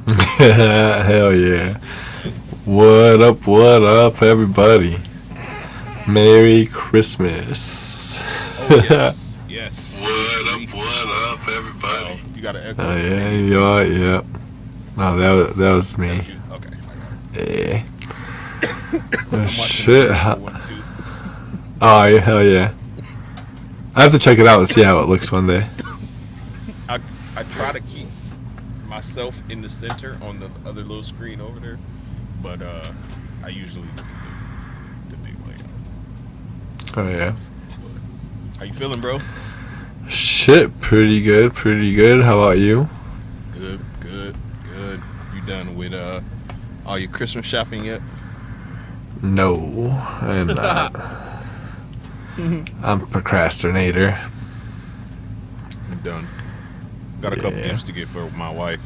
Hell yeah. What up, everybody? Merry Christmas. Oh, yes. Yes. What up, everybody? You got to echo. Oh, yeah, you are, yep. No, that was me. Okay, I got it. Yeah. Oh, shit. Oh, yeah, hell yeah. I have to check it out and see how it looks one day. I try to keep myself in the center on the other little screen over there, but I usually look at the big layout. Oh, yeah. How you feeling, bro? Shit, pretty good. How about you? Good. You done with all your Christmas shopping yet? No, I am not. I'm a procrastinator. I'm done. Got a couple gifts to get for my wife.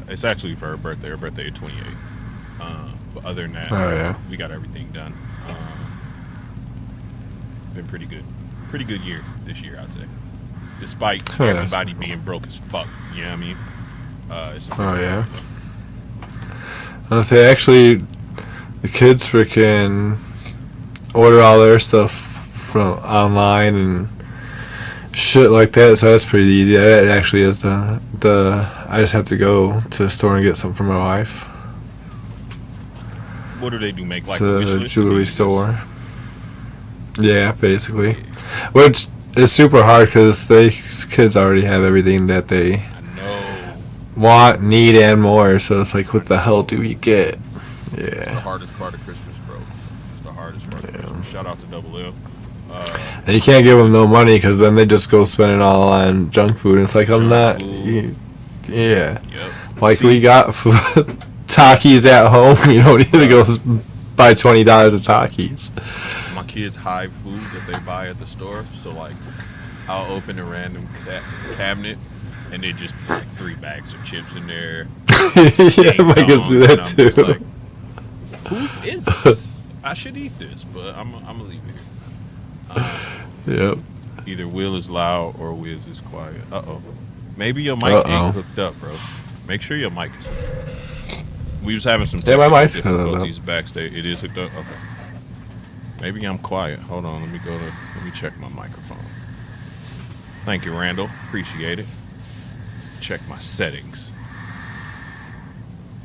It's actually for her birthday. Her birthday is 28. But other than that, we got everything done. Been pretty good. Pretty good year this year, I'd say. Despite everybody being broke as fuck. You know what I mean? Yeah. I was say, actually, the kids freaking order all their stuff from online and shit like that, so that's pretty easy. It actually is I just have to go to the store and get something for my wife. What do they do? Make like a wish list? Jewelry store. Yeah, basically. Which is super hard because kids already have everything that they want, need, and more. So it's like, what the hell do we get? Yeah. It's the hardest part of Christmas, bro. It's the hardest part of Christmas. Shout out to Double L. And you can't give them no money because then they just go spend it all on junk food. And it's like, I'm not. Yeah. Yep. Like, we got Takis at home. You don't need to go buy $20 of Takis. My kids hide food that they buy at the store. So, like, I'll open a random cabinet and they just put like 3 bags of chips in there. Yeah, my kids do that too. Just like, whose is this? I should eat this, but I'm going to leave it here. Yep. Either Will is loud or Wiz is quiet. Uh-oh. Maybe your mic ain't hooked up, bro. Make sure your mic is hooked up. We was having some technical difficulties backstage. It is hooked up? Okay. Maybe I'm quiet. Hold on. Let me check my microphone. Thank you, Randall. Appreciate it. Check my settings.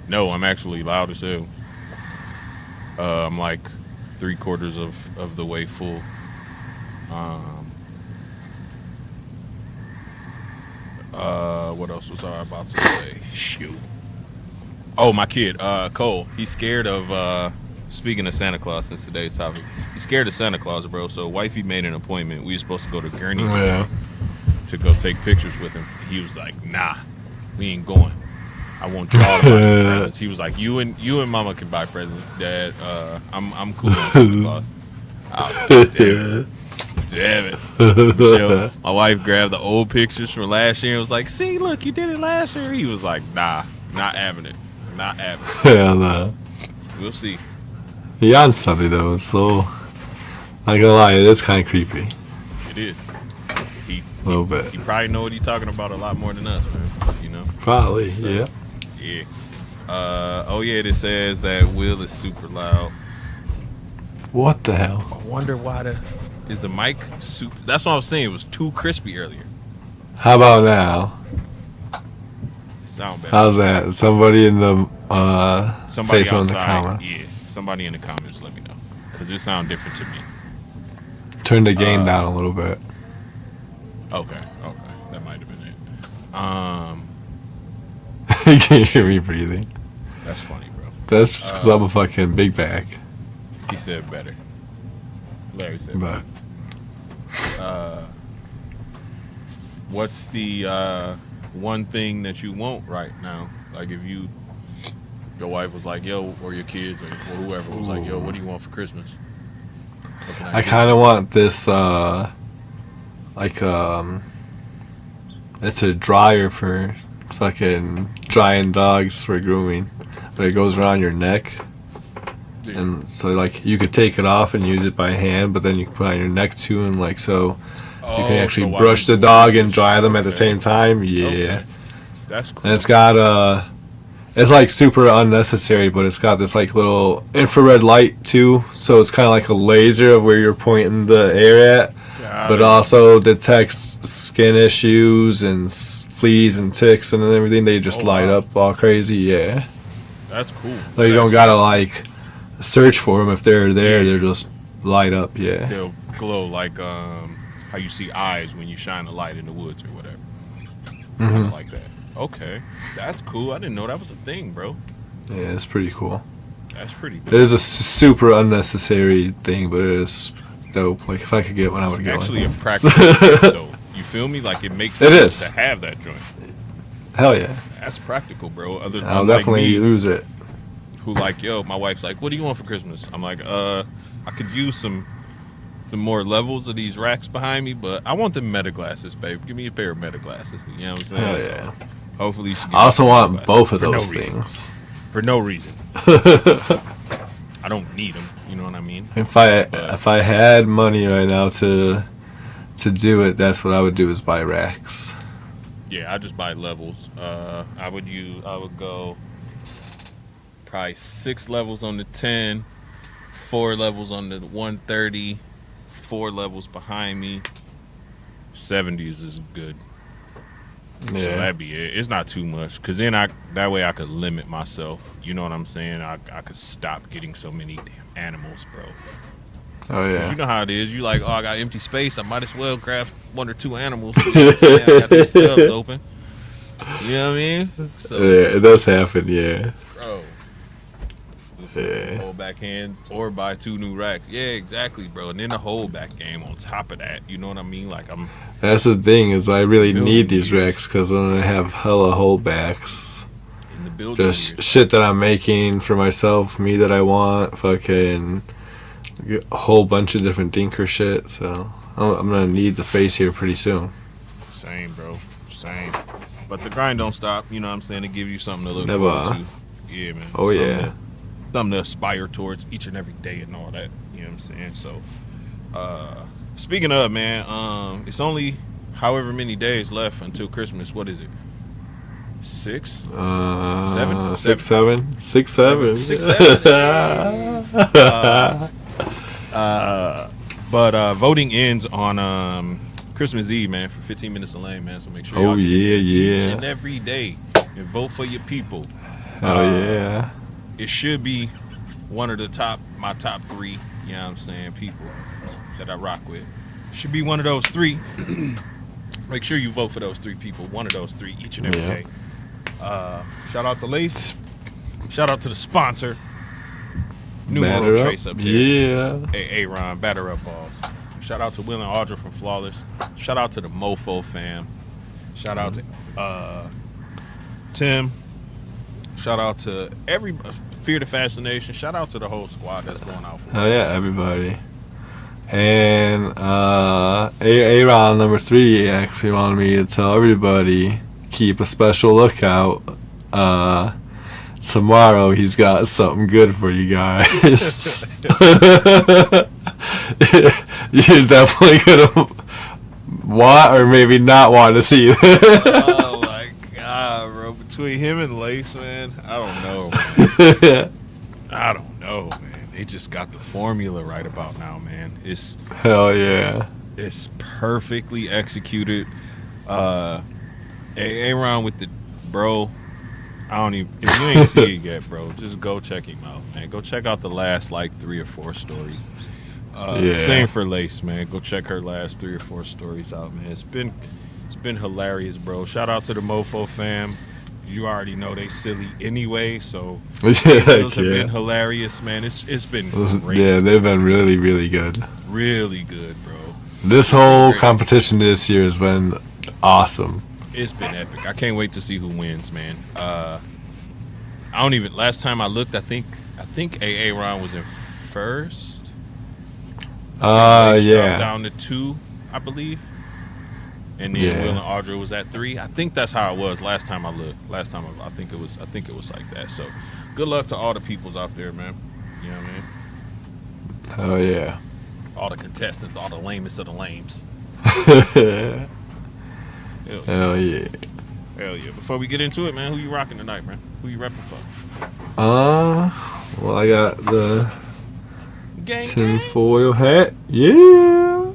No, I'm actually loud as hell. I'm like 3/4 of the way full. What else was I about to say? Shoot. Oh, my kid, Cole. He's scared of, speaking of Santa Claus since today's topic, he's scared of Santa Claus, bro. So wifey made an appointment. We were supposed to go to Gurney to go take pictures with him. He was like, nah, we ain't going. I want y'all to buy presents. He was like, you and mama can buy presents, Dad. I'm cool with Santa Claus. I was like, damn it. So my wife grabbed the old pictures from last year and was like, see, look, you did it last year. He was like, nah, not having it. Not having it. Hell no. We'll see. He on something though, so not gonna lie, it is kind of creepy. It is. A little bit. He probably know what he's talking about a lot more than us, man. You know? Probably, so, yeah. Yeah. It says that Will is super loud. What the hell? I wonder why is the mic super. That's what I was saying. It was too crispy earlier. How about now? Sound better. How's that? Somebody in the somebody say so outside, in the comments. Yeah, somebody in the comments, let me know, because it sounds different to me. Turn the gain down a little bit. Okay, that might have been it. You can hear me breathing. That's funny, bro. That's just because I'm a fucking big back. He said better. Larry said but. better. What's the one thing that you want right now? Like if your wife was like, yo, or your kids or whoever was like, yo, what do you want for Christmas? I kind of want this it's a dryer for fucking drying dogs for grooming, but it goes around your neck. And so, like, you could take it off and use it by hand, but then you can put it on your neck, too, and, like, so you can actually brush the dog and dry them at the same time. Yeah. Okay. That's cool. And it's got it's like super unnecessary, but it's got this like little infrared light too, so it's kind of like a laser of where you're pointing the air at, but also detects skin issues and fleas and ticks and everything. They just light up all crazy. Yeah, that's cool. Like you don't gotta like search for them if they're there. They're just light up. Yeah, they'll glow like how you see eyes when you shine a light in the woods or whatever. Kind of like that. Okay, that's cool. I didn't know that was a thing, bro. Yeah, it's pretty cool. That's pretty good. It is a super unnecessary thing, but it is dope. Like if I could get one, I would get one. It's actually a practical gift, though. You feel me? Like it makes sense to have that joint. Hell yeah. That's practical, bro. I'll definitely use it. Who like, yo, my wife's like, what do you want for Christmas? I'm like, I could use some more levels of these racks behind me, but I want the meta glasses, babe. Give me a pair of meta glasses. You know what I'm saying? Hell yeah. So hopefully she I also want both of those things. For no reason. I don't need them. You know what I mean? If I had money right now to do it, that's what I would do is buy racks. Yeah, I just buy levels. I would go probably 6 levels on the 10, 4 levels on the 130, 4 levels behind me. 70s is good. Yeah. So that'd be it. It's not too much, cause then that way I could limit myself. You know what I'm saying? I could stop getting so many damn animals, bro. Oh yeah. You know how it is. You like, oh, I got empty space. I might as well grab 1 or 2 animals. You know what I'm saying? I got these tubs open. You know what I mean? So, yeah, it does happen. Yeah. Bro. Hold back hands or buy 2 new racks. Yeah, exactly, bro. And then the hold back game on top of that. You know what I mean? Like That's the thing is I really need these racks because I'm gonna have hella holdbacks. In the building. Just shit that I'm making for myself, me that I want, fucking a whole bunch of different dinker shit. So I'm gonna need the space here pretty soon. Same, bro. Same. But the grind don't stop. You know what I'm saying? To give you something to look forward to. Yeah, man. Oh yeah. Something to aspire towards each and every day and all that. You know what I'm saying? So, speaking of, man, it's only however many days left until Christmas. What is it? 6? 7? 6, 7? 6, 7. 6, 7. But voting ends on Christmas Eve, man, for 15 minutes of lane, man. So make sure y'all get each and every day and vote for your people. Oh yeah. It should be one of my top 3, you know what I'm saying, people that I rock with. Should be one of those 3. Make sure you vote for those 3 people, one of those 3 each and every day. Shout out to Lace. Shout out to the sponsor. Numero Trace up here. Yeah. Hey, Ron, batter up balls. Shout out to Will and Audra from Flawless. Shout out to the Mofo fam. Shout out to Tim. Shout out to Fear the Fascination. Shout out to the whole squad that's going out for Oh yeah, everybody. And Aaron number 3 actually wanted me to tell everybody keep a special lookout. Tomorrow he's got something good for you guys. You're definitely gonna want or maybe not want to see that. Oh my god, bro! Between him and Lace, man, I don't know. Man. I don't know, man. They just got the formula right about now, man. It's hell yeah. It's perfectly executed. Aaron with the bro. I don't even. If you ain't see it yet, bro, just go check him out, man. Go check out the last like 3 or 4 stories. Same for Lace, man. Go check her last 3 or 4 stories out, man. It's been hilarious, bro. Shout out to the Mofo fam. You already know they silly anyway, so those have been hilarious, man. It's been great. Yeah, they've been really, really good. Really good, bro. This whole competition this year has been awesome. It's been epic. I can't wait to see who wins, man. I don't even. Last time I looked, I think AA Ron was in first. Yeah. Down to 2, I believe. And then Will and Audra was at 3. I think that's how it was last time I looked. Last time I think it was like that. So good luck to all the peoples out there, man. You know what I mean? Oh yeah. All the contestants, all the lamest of the lames. Hell yeah. Hell yeah. Before we get into it, man, who you rocking tonight, man? Who you repping for? Well, I got the Gang. tinfoil hat. Yeah.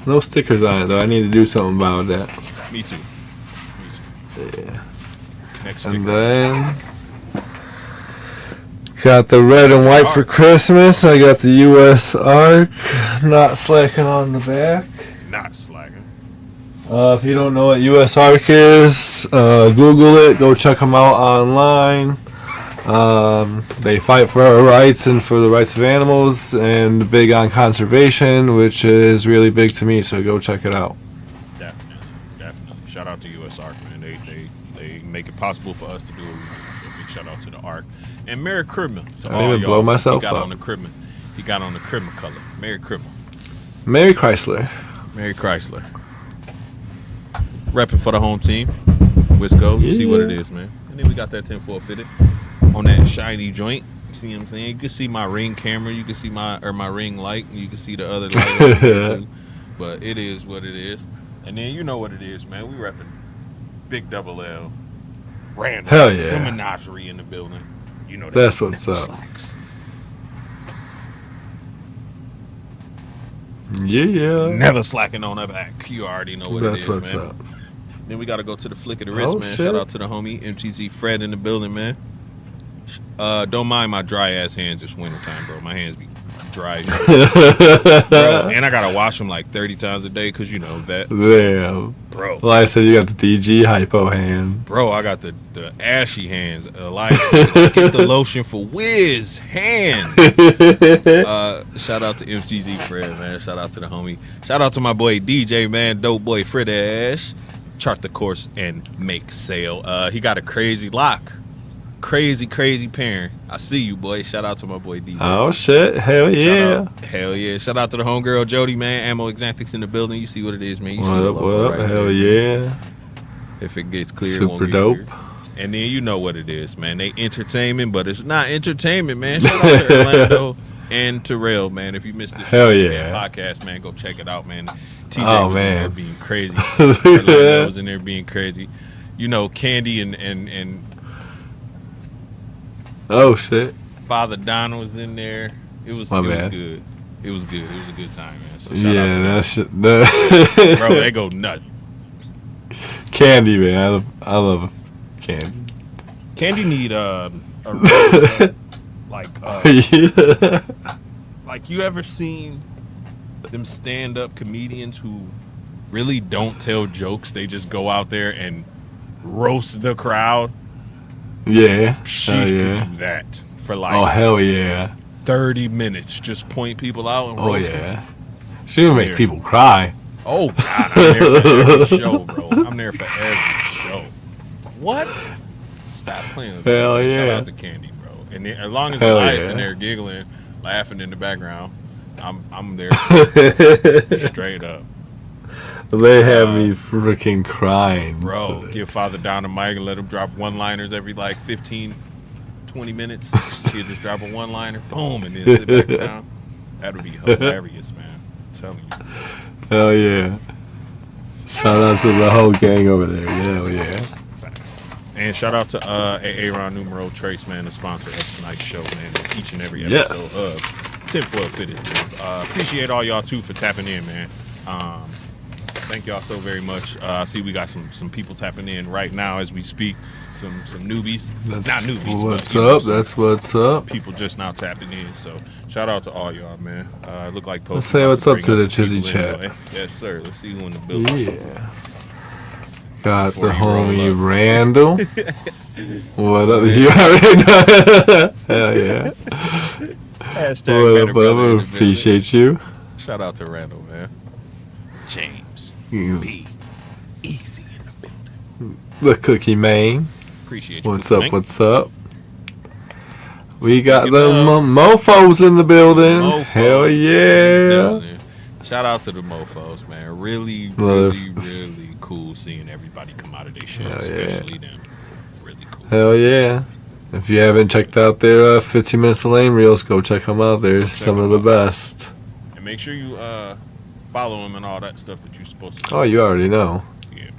No stickers on it, though. I need to do something about that. Me too. Yeah. Next And sticker. then got the red and white for Christmas. I got the U.S. Ark, not slacking on the back. Not slacking. If you don't know what U.S. Ark is, Google it. Go check them out online. They fight for our rights and for the rights of animals, and big on conservation, which is really big to me. So go check it out. Definitely. Shout out to U.S. Ark, man. They make it possible for us to do what we do. So big shout out to the Ark. And Merry Christmas to I all didn't y'all. blow myself he got up. on the Christmas. He got on the Christmas color. Merry Christmas. Merry Chrysler. Merry Chrysler. Repping for the home team. WisCo. You see what it is, man. And then we got that tinfoil fitted on that shiny joint. You see what I'm saying? You can see my ring camera. You can see my ring light. And you can see the other light over there too. But it is what it is. And then you know what it is, man. We repping Big Double L. Randall. Hell yeah. The menagerie in the building. You know that. That's what's Never up. slacks. Yeah. Never slacking on her back. You already know what That's it is, what's man. up. Then we got to go to the flick of the wrist, Oh, man. shit. Shout out to the homie MTZ Fred in the building, man. Don't mind my dry ass hands. It's wintertime, bro. My hands be dry. Bro, and I gotta wash them like 30 times a day because you know that. Damn. Bro, Well, I said you got the DG hypo hand. bro, I got the ashy hands. Elias, get the lotion for Wiz hands. Shout out to MCZ Fred, man. Shout out to the homie. Shout out to my boy DJ, man. Dope boy Fred Ash. Chart the course and make sail. He got a crazy lock. Crazy parent. I see you, boy. Shout out to my boy DJ. Oh shit! Hell yeah! Hell yeah. Shout out to the homegirl Jody, man. Ammo Exantics in the building. You see what it is, man. You see What the up? logo What up? right Hell there. yeah! If it gets clear, it Super won't get dope. clear. And then you know what it is, man. They entertainment, but it's not entertainment, man. Shout out to Orlando and Terrell, man. If you missed this Hell show, yeah. man, podcast, man, go check it out, man. TJ Oh, was in there man. being crazy. Orlando was in there being crazy. You know, Candy and Oh shit! Father Don was in there. It was My it was bad. good. It was good. It was a good time, man. So shout out Yeah, to that them. shit. Bro, they go nuts. Candy, man. I love candy. Candy need a regular, Yeah. like you ever seen them stand-up comedians who really don't tell jokes? They just go out there and roast the crowd. Yeah. She Hell could yeah. do that for like Oh hell yeah! 30 minutes. Just point people out and Oh roast them. yeah. She would make There. people cry. Oh God, I'm there for every show, bro. I'm there for every show. What? Stop playing with me. Hell man. Shout yeah. out to Candy, bro. And then, as long as Hell Elias yeah. in there giggling, laughing in the background, I'm there They straight up. have me freaking crying. Bro, today. give Father Don a mic and let him drop one-liners every like 15, 20 minutes. He'll just drop a one-liner, boom, and then sit back down. That would be hilarious, man. I'm telling you. Hell yeah! Shout out to the whole gang over there. Hell yeah! And shout out to Aaron Numero Trace, man, the sponsor of tonight's show, man, and each and every episode Yes. of Tinfoil Fitted. Appreciate all y'all too for tapping in, man. Thank y'all so very much. I see we got some people tapping in right now as we speak. Some newbies, not newbies. What's but, you know, up? some That's what's up. people just now tapping in. So shout out to all y'all, man. Look like Post Let's say about what's up bring to the people Chizzy in chat. today. Yes, sir. Let's see who in the building. Yeah. Got Before the you roll homie up. Randall. What up? You already know. Hell yeah. Hashtag What better up, brother in brother? the building. Appreciate you. Shout out to Randall, man. James You- B. Easy in the building. The Cookie Man. Appreciate you. What's Cookie up? Man. What's up? We got Speaking the of- mofos in the building. Mofos Hell in the yeah. building. Shout out to the mofos, man. Really, Mother- really cool seeing everybody come out of their show, Hell yeah. especially them. Really cool. Hell yeah. If you haven't checked out their 15 Minutes of Lame Reels, go check them out. They're Check some of them the out. best. And make sure you follow them and all that stuff that you're supposed to do. Oh, you already know. Yeah, man.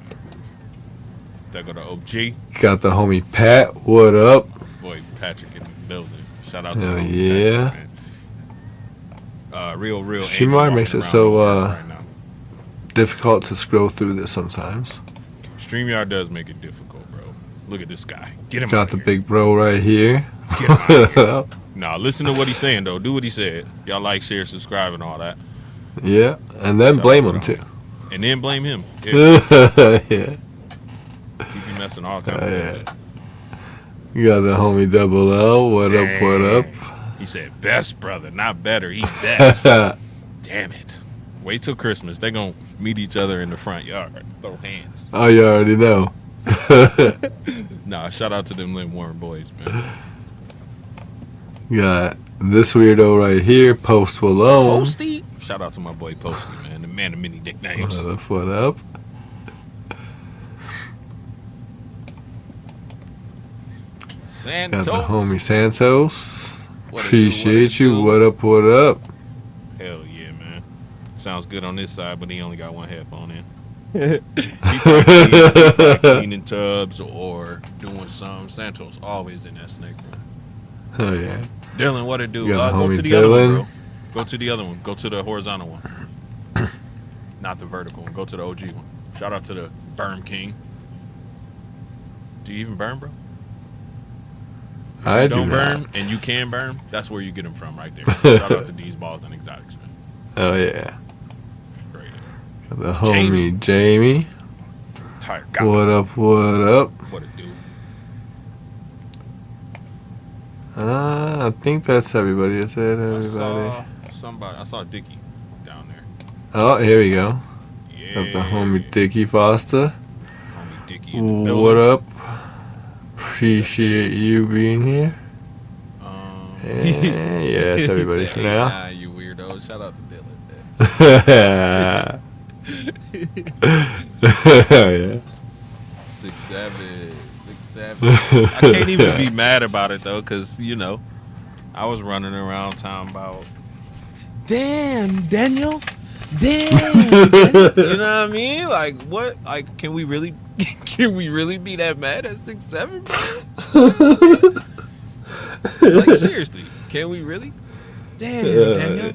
There go to OG. Got the homie Pat. What up? Boy, Patrick in the building. Shout out to Hell the homie yeah. Patrick, man. Real. Streamyard makes it so right now. difficult to scroll through this sometimes. StreamYard does make it difficult, bro. Look at this guy. Get him Got out the here. big bro right here. Get him out here. Nah, listen to what he's saying, though. Do what he said. Y'all like, share, subscribe, and all that. Yeah, and then Shout blame out him to too. And then blame him. Yeah. Yeah. He be messing all kinds of bullshit. You got the homie Double L. What up? What up? He said, best brother, not better. He's best. Damn it. Wait till Christmas. They're going to meet each other in the front yard. Throw hands. Oh, you already know. Nah, shout out to them Lynn Warren boys, man. Got this weirdo right here, Post Malone. Posty? Shout out to my boy Posty, man. The man of many nicknames. What up? What up? Santos. Got the homie Santos. What it Appreciate do, you. what it What up? What up? Hell yeah, man. Sounds good on this side, but he only got one headphone in. He probably cleaning tubs or doing some. Santos always in that snake room. Oh yeah. Dylan, what it do? You got Go homie to the other one, Dylan. bro. Go to the other one. Go to the horizontal one. Not the vertical one. Go to the OG one. Shout out to the Berm King. Do you even burn, bro? I do Don't burn, not. and you can burn. That's where you get them from, right there. Shout out to these balls and exotics, man. Oh yeah. Great. Got the homie Jamie. Tired. What up? What up? What it do? I think that's everybody. That's it. I Everybody. saw somebody. I saw Dickie down there. Oh, here we go. Yeah. Got the homie Dickie Foster. Homie Dickie in the What building. up? Appreciate you being here. Yeah, that's everybody for now. Nah, you weirdo. Shout out to Dylan, man. Yeah. 6'7", 6'7". I can't even be mad about it though, cause you know, I was running around talking about, damn Daniel, damn. You know what I mean? Like what? Like can we really be that mad at 6'7", bro? Like seriously, can we really? Damn Daniel,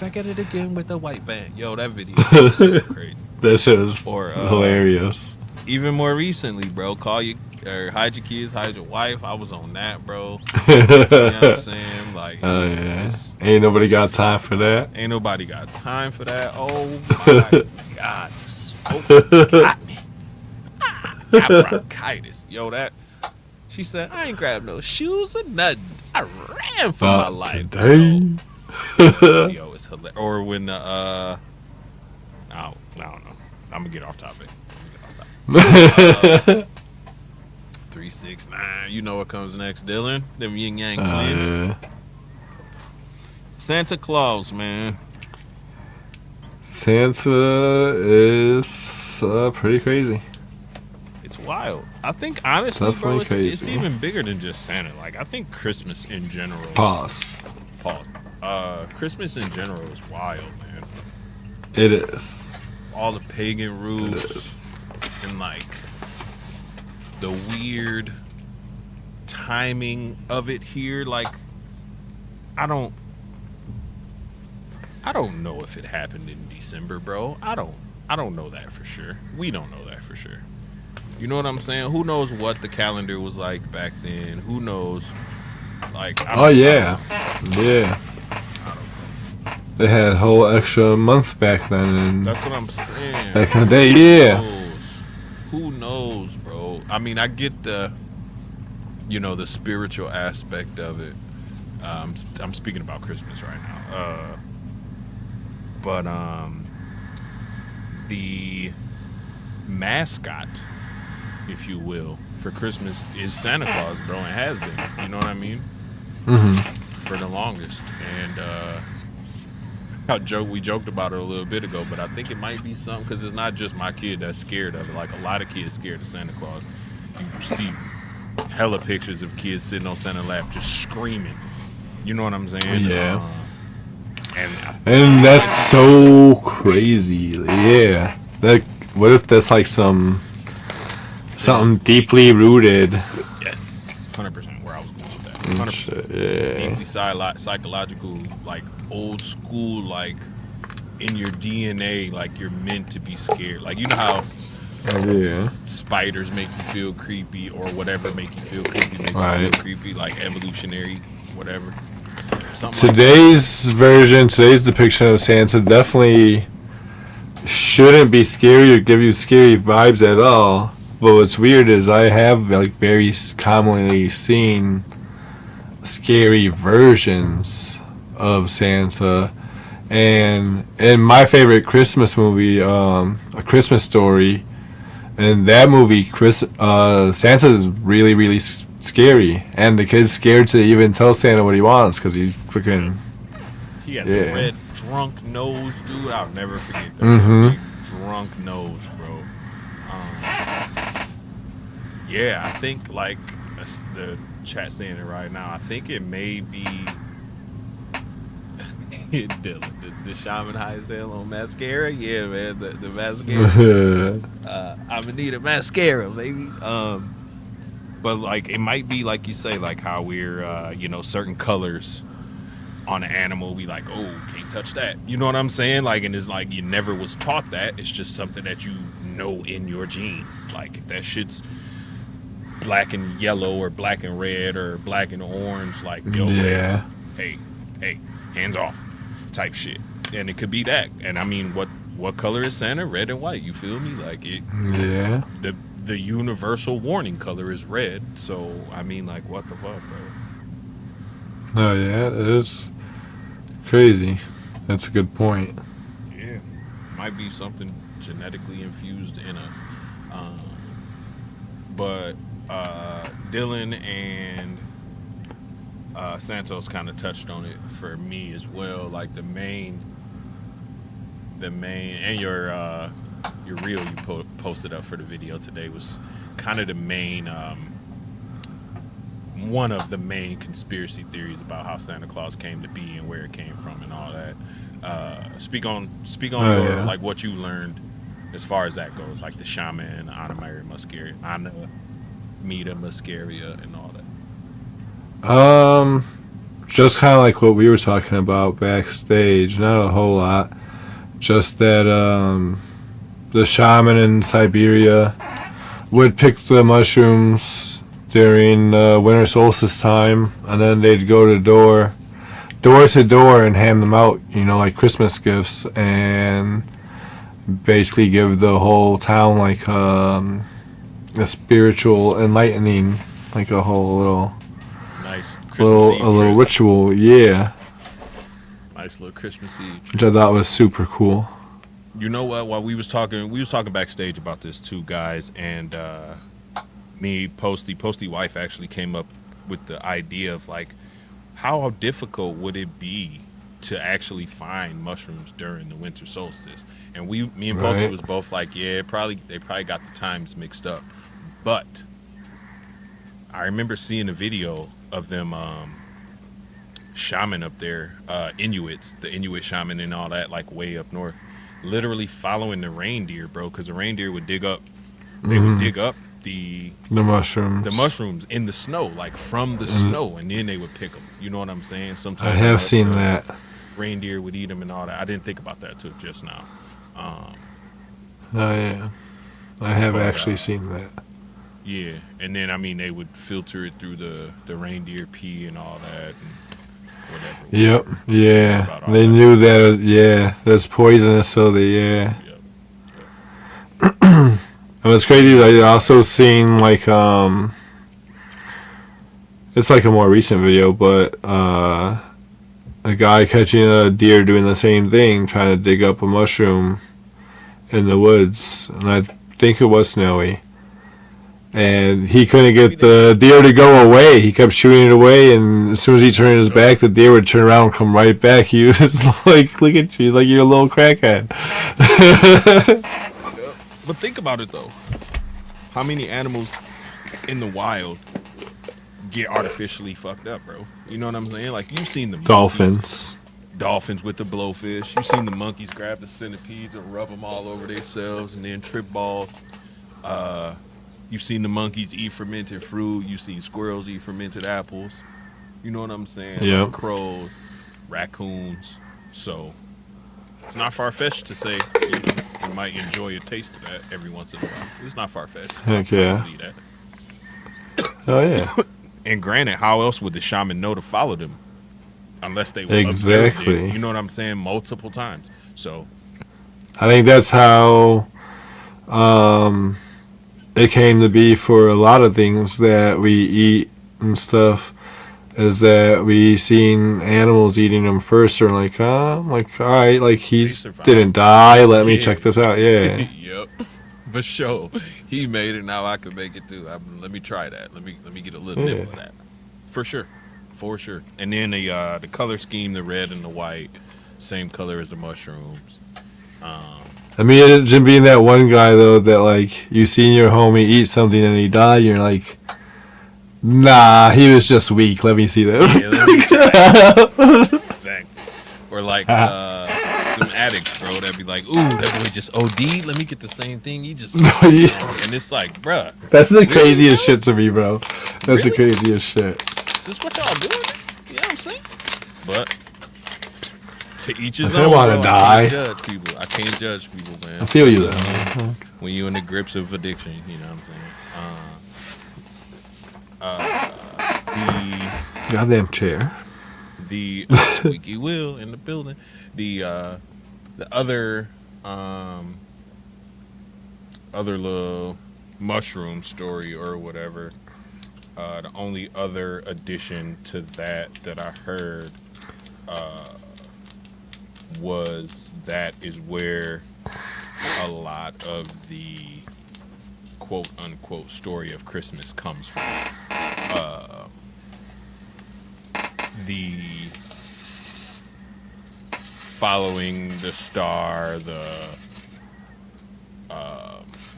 back at it again with the white van. Yo, that video is so crazy. That shit was Or hilarious. even more recently, bro, call you or hide your kids, hide your wife. I was on that, bro. You know what I'm saying? Like, Ain't nobody got time for that. ain't nobody got time for that. Oh my God, the smoke got me. I got bronchitis. Yo, that. She said, I ain't grabbed no shoes or nothing. I ran for my life. Today. Yo, it's hilarious. Or when I don't know. I'm gonna get off topic. 369. You know what comes next, Dylan? Them yin yang twins. Santa Claus, man. Santa is pretty crazy. It's wild. I think honestly, Definitely bro, it's crazy. even bigger than just Santa. Like I think Christmas in general. Pause. Christmas in general is wild, man. It is. All the pagan It roots is. and like the weird timing of it here. Like I don't know if it happened in December, bro. I don't know that for sure. We don't know that for sure. You know what I'm saying? Who knows what the calendar was like back then? Who knows? Like Yeah. They had a whole extra month back then, and That's what I'm saying. back in the day, Who knows, bro? I mean, I get the spiritual aspect of it. I'm speaking about Christmas right now. But the mascot, if you will, for Christmas is Santa Claus, bro, and has been. You know what I mean? For the longest. And we joked about it a little bit ago, but I think it might be something because it's not just my kid that's scared of it. Like a lot of kids scared of Santa Claus. You see hella pictures of kids sitting on Santa's lap just screaming. You know what I'm saying? Yeah. And that's so crazy. Yeah. What if that's like some something deeply rooted. Yes, 100% where I was going with that. 100%. Yeah. Deeply psychological, like old school, like in your DNA, like you're meant to be scared. Like, you know how Yeah. spiders make you feel creepy or whatever make you feel creepy, make you Right. feel creepy, like evolutionary, whatever. Today's depiction of Santa definitely shouldn't be scary or give you scary vibes at all. But what's weird is I have like very commonly seen scary versions of Santa. And in my favorite Christmas movie, A Christmas Story, in that movie, Santa's really, really scary, and the kid's scared to even tell Santa what he wants because he's freaking. He had the red drunk nose, dude. I'll never forget that. Big drunk nose, bro. Yeah, I think like the chat saying it right now. I think it may be Dylan, the shaman high as hell on mascara. Yeah, man, the mascara. I'm gonna need a mascara, baby. But like it might be like you say, like how we're certain colors on an animal, we like, oh, can't touch that. You know what I'm saying? Like, and it's like you never was taught that. It's just something that you know in your genes. Like if that shit's black and yellow or black and red or black and orange, like yo, hey, hands off, type shit. And it could be that. And I mean, what color is Santa? Red and white. You feel me? Like it. Yeah. The universal warning color is red. So I mean, like, what the fuck, bro? Oh yeah, it is crazy. That's a good point. Yeah, might be something genetically infused in us. But Dylan and Santos kind of touched on it for me as well. Like the main, and your reel you posted up for the video today was kind of the main, one of the main conspiracy theories about how Santa Claus came to be and where it came from and all that. Speak on your, like what you learned as far as that goes, like the shaman, Anamita Muscaria, and all that. Just kind of like what we were talking about backstage. Not a whole lot. Just that the shaman in Siberia would pick the mushrooms during winter solstice time, and then they'd go to door to door and hand them out, like Christmas gifts, and basically give the whole town like a spiritual enlightening, like a whole little nice little ritual, yeah. Nice little Christmas Eve, which I thought was super cool. You know what? While we was talking backstage about this too, guys, and Posty wife actually came up with the idea of like, how difficult would it be to actually find mushrooms during the winter solstice? And me and Posty was both like, yeah, they probably got the times mixed up. But I remember seeing a video of them shaman up there, Inuits, the Inuit shaman and all that, like way up north, literally following the reindeer, bro, because the reindeer would dig up, would dig up the mushrooms in the snow, like from the snow, and then they would pick them. You know what I'm saying? Sometimes I have seen that. Reindeer would eat them and all that. I didn't think about that till just now. Oh yeah, I have actually seen that. Yeah, and then I mean they would filter it through the reindeer pee and all that. And whatever. Yep. Yeah. They knew that. Yeah, that's poisonous. So they. Yeah. Yep. And what's crazy, I also seen like it's like a more recent video, but a guy catching a deer doing the same thing, trying to dig up a mushroom in the woods, and I think it was snowy. And he couldn't get the deer to go away. He kept shooting it away, and as soon as he turned his back, the deer would turn around and come right back. He was like, look at you. He's like, you're a little crackhead. But think about it, though. How many animals in the wild get artificially fucked up, bro? You know what I'm saying? Like, you've seen the dolphins with the blowfish. You've seen the monkeys grab the centipedes and rub them all over themselves and then trip balls. You've seen the monkeys eat fermented fruit. You've seen squirrels eat fermented apples. You know what I'm saying? Yep. Like crows, raccoons. So it's not far-fetched to say you might enjoy a taste of that every once in a while. It's not far-fetched. Heck yeah. Believe that. Oh yeah. And granted, how else would the shaman know to follow them? Unless they Exactly. observed it, you know what I'm saying, multiple times. So I think that's how it came to be for a lot of things that we eat and stuff. Is that we seen animals eating them first, or like, all right, like he's didn't die. Let me check this out. Yeah. Yep. For sure. He made it. Now I can make it too. Let me try that. Let me get a little nibble of that. For sure. And then the color scheme, the red and the white, same color as the mushrooms. Imagine being that one guy though that like you seen your homie eat something and he died. And you're like, nah, he was just weak. Let me see that. Yeah, let me try. Exactly. Or like some addicts, bro, that'd be like, ooh, that boy just OD'd. Let me get the same thing. He just, and it's like, bruh. That's the craziest shit to me, bro. That's the craziest shit. Is this what y'all doing? You know what I'm saying? But to each his I own. want to die. I can't judge people, man. I feel you though. When you in the grips of addiction, you know what I'm saying? Goddamn chair. The squeaky wheel in the building. The other little mushroom story or whatever. The only other addition to that I heard was that is where a lot of the quote unquote story of Christmas comes from. The following the star, the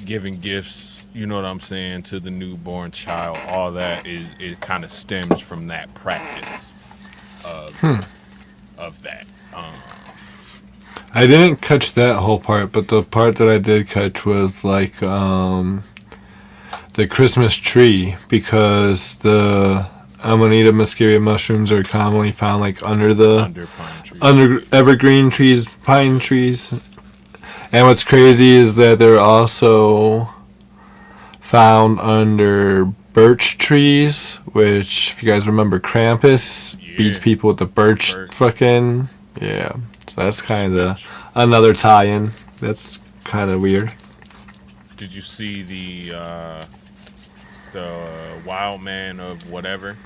giving gifts, you know what I'm saying, to the newborn child, all that it kind of stems from that practice of that. I didn't catch that whole part, but the part that I did catch was like the Christmas tree, because the Amanita muscaria mushrooms are commonly found like under Pine trees. under evergreen trees, pine trees. And what's crazy is that they're also found under birch trees, which, if you guys remember, Krampus beats people with the birch. Fucking, yeah. So that's kind of another tie-in. That's kind of weird. Did you see the wild man of whatever?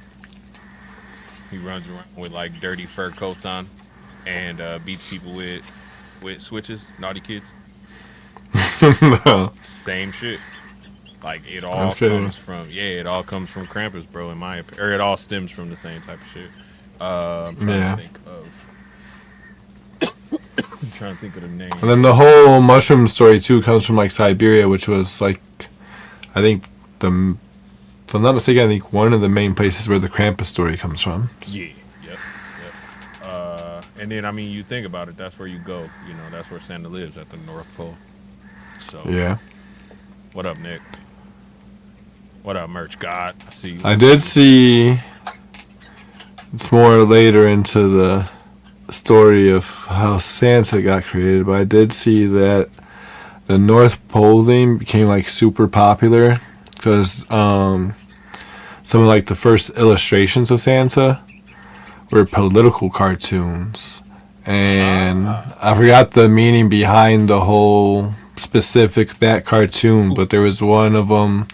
He runs around with like dirty fur coats on and beats people with switches. Naughty kids. No. Same shit. Like it all comes from Krampus, bro. In my opinion, or it all stems from the same type of shit. I'm trying to think of the name. And then the whole mushroom story too comes from like Siberia, which was like, I think if I'm not mistaken, I think one of the main places where the Krampus story comes from. Yeah. Yep. And then I mean, you think about it. That's where you go. You know, that's where Santa lives, at the North Pole. So yeah. What up, Nick? What up, Merch God? I see you. I did see. It's more later into the story of how Santa got created, but I did see that the North Pole thing became like super popular because some of like the first illustrations of Santa were political cartoons, and I forgot the meaning behind the whole specific that cartoon, but there was one of them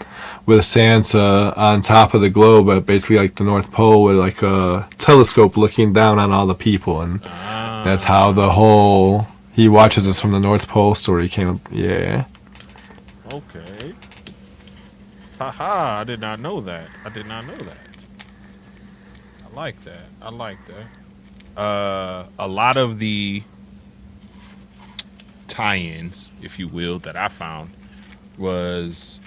with Santa on top of the globe, but basically like the North Pole with like a telescope looking down on all the people, and that's how the whole he watches us from the North Pole story came up. Yeah. Okay. Haha, I did not know that. I like that. A lot of the tie-ins, if you will, that I found was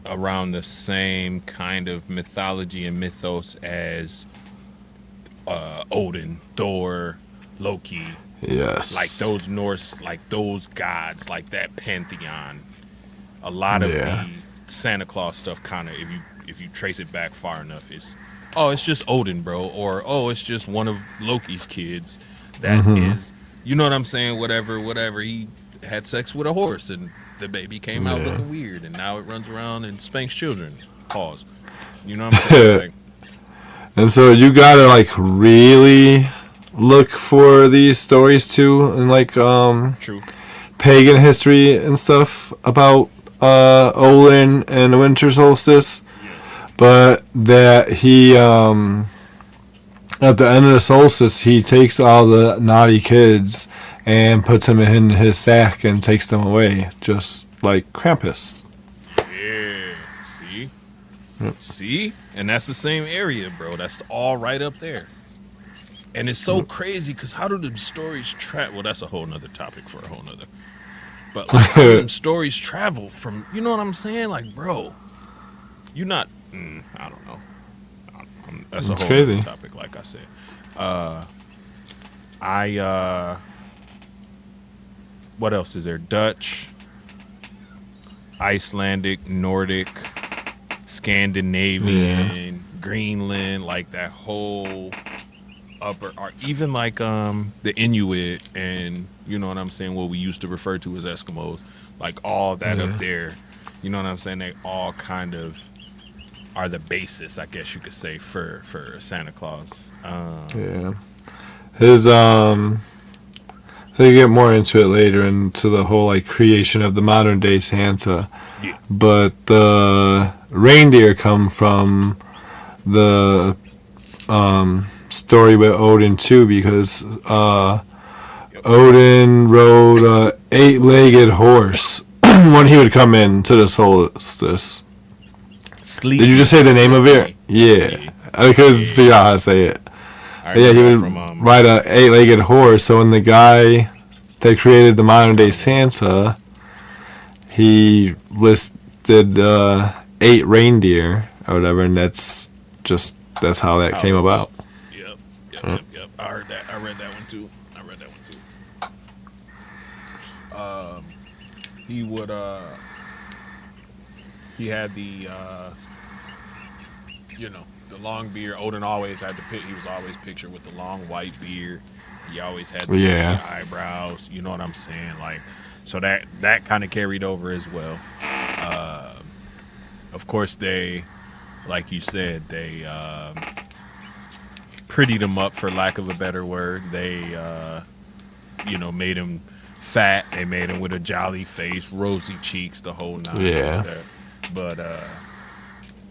around the same kind of mythology and mythos as Odin, Thor, Loki. Yes. Like those Norse, like those gods, like that pantheon. A lot of the Santa Claus stuff kind of, if you trace it back far enough, it's just Odin, bro, or it's just one of Loki's kids that is, you know what I'm saying, whatever, he had sex with a horse and the baby came out looking weird and now it runs around and spanks children. Pause. You know what I'm saying? Like, and so you gotta like really look for these stories too, and like true. pagan history and stuff about Olin and the winter solstice, but that he at the end of the solstice he takes all the naughty kids and puts them in his sack and takes them away, just like Krampus. Yeah, see? See? And that's the same area, bro. That's all right up there. And it's so crazy because how do the stories travel? Well, that's a whole nother topic for a whole nother. But like, how do them stories travel from, you know what I'm saying? Like, bro, you're not, I don't know. That's a whole crazy nother topic, like I said. What else is there? Dutch, Icelandic, Nordic, Scandinavian, Greenland, like that whole upper, or even like the Inuit, and you know what I'm saying, what we used to refer to as Eskimos, like all that up there, you know what I'm saying, they all kind of are the basis, I guess you could say, for Santa Claus. His so you get more into it later, into the whole like creation of the modern day Santa. Yeah. But the reindeer come from the story with Odin too, because Odin rode a 8-legged horse when he would come into the solstice. Did you just say the name of it? Yeah. I couldn't figure out how to say it. Yeah, he would ride a 8-legged horse. So when the guy that created the modern day Santa, he listed 8 reindeer or whatever, and that's how that came about. Yep. I heard that. I read that one too. He would he had the the long beard. Odin always had he was always pictured with the long white beard. He always had the eyebrows. You know what I'm saying? Like, so that kind of carried over as well. Of course, they, like you said, they prettied him up, for lack of a better word. They, made him fat. They made him with a jolly face, rosy cheeks, the whole nine. Yeah. But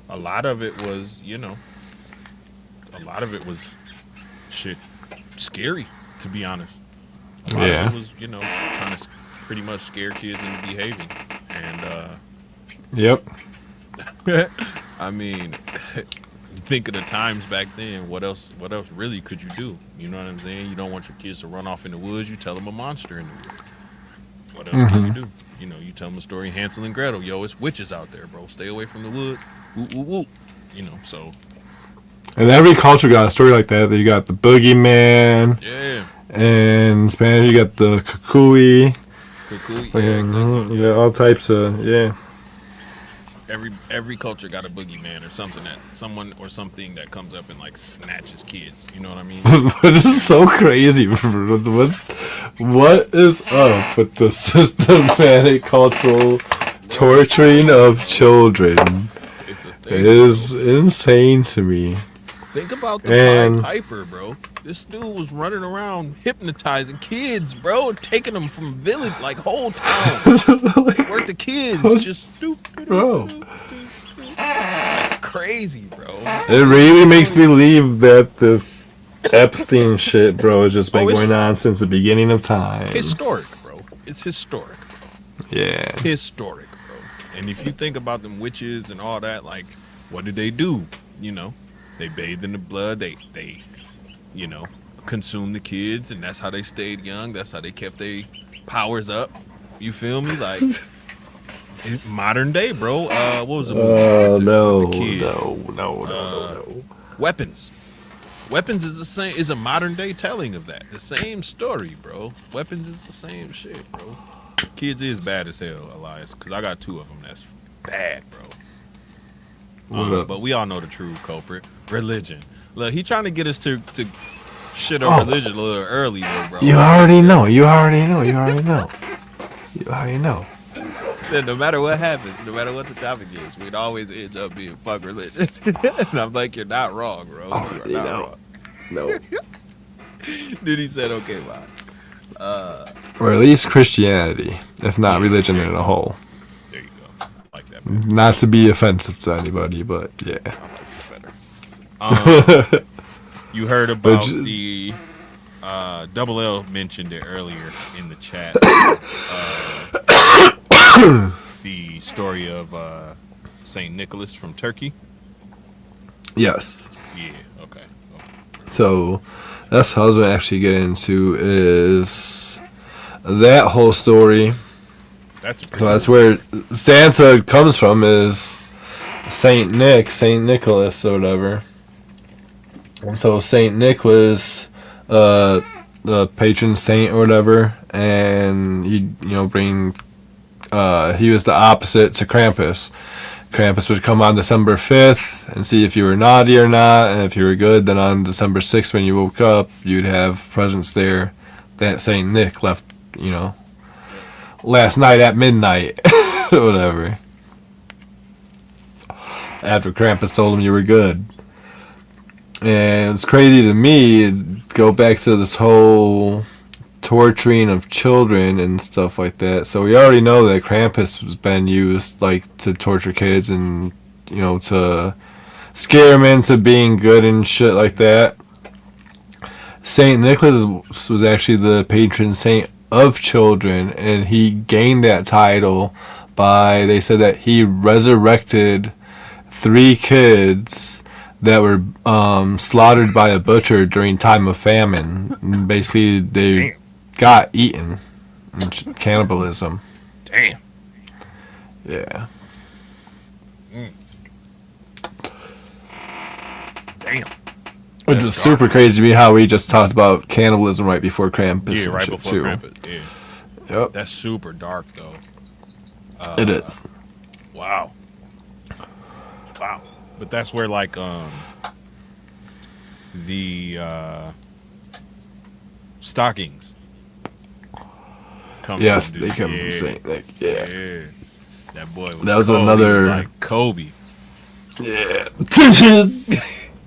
a lot of it was, shit, scary, to be honest. A lot of it was, trying to pretty much scare kids into behaving. And, yep. I mean, think of the times back then. What else really could you do? You know what I'm saying? You don't want your kids to run off in the woods. You tell them a monster in the woods. What else can you do? You tell them a story, Hansel and Gretel. Yo, it's witches out there, bro. Stay away from the wood. Woo, woo, woo. So. And every culture got a story like that. You got the boogeyman. Yeah. And in Spanish, you got the cucuy. Yeah, all types of, Every culture got a boogeyman or something something that comes up and like snatches kids. You know what I mean? This is so crazy. What is up with the systematic cultural torturing of children? It is insane to me. Think about the Pied Piper, bro. This dude was running around hypnotizing kids, bro, taking them from village, like whole towns, worth of kids, just stupid, bro. Like crazy, bro. It really makes me believe that this Epstein shit, bro, has just been going on since the beginning of time. Historic, bro. It's historic. Yeah. Historic, bro. And if you think about them witches and all that, like, what did they do? They bathed in the blood. They consumed the kids, and that's how they stayed young. That's how they kept their powers up. You feel me? Like, it's modern day, bro. What was the movie? No. Weapons. Weapons is a modern day telling of that. The same story, bro. Weapons is the same shit, bro. Kids is bad as hell, Elias, because I got 2 of them bad, bro. But we all know the true culprit: religion. Look, he trying to get us to shit on religion a little early, though, bro. You already know. Said no matter what happens, no matter what the topic is, we'd always end up being fuck religion. And I'm like, you're not wrong, bro. You're not wrong. No. Dude, he said, okay, bye. Or at least Christianity, if not religion in a whole. There you go. I like that, man. Not to be offensive to anybody, but yeah. I like it better. You heard about the Double L mentioned it earlier in the chat. The story of Saint Nicholas from Turkey. Yes. Yeah. Okay. So that's what I was going to actually get into is that whole story. That's where Santa comes from, is Saint Nicholas or whatever. And so Saint Nick was the patron saint or whatever, and he was the opposite to Krampus. Krampus would come on December 5th and see if you were naughty or not, and if you were good, then on December 6th when you woke up, you'd have presents there that Saint Nick left, last night at midnight, whatever. After Krampus told him you were good. And it's crazy to me, go back to this whole torturing of children and stuff like that. So we already know that Krampus has been used to torture kids and to scare them into being good and shit like that. Saint Nicholas was actually the patron saint of children, and he gained that title they said that he resurrected 3 kids that were slaughtered by a butcher during time of famine. And basically, they got eaten. Cannibalism. Damn. Yeah. Damn. Which is super crazy to me how we just talked about cannibalism right before Krampus. Yeah, right before Krampus. Yeah. Yep. That's super dark, though. It is. Wow. But that's where the stockings come from. Yes, they come from Saint Nick. Yeah. That boy was that was Kobe. another. He was like Kobe. Yeah.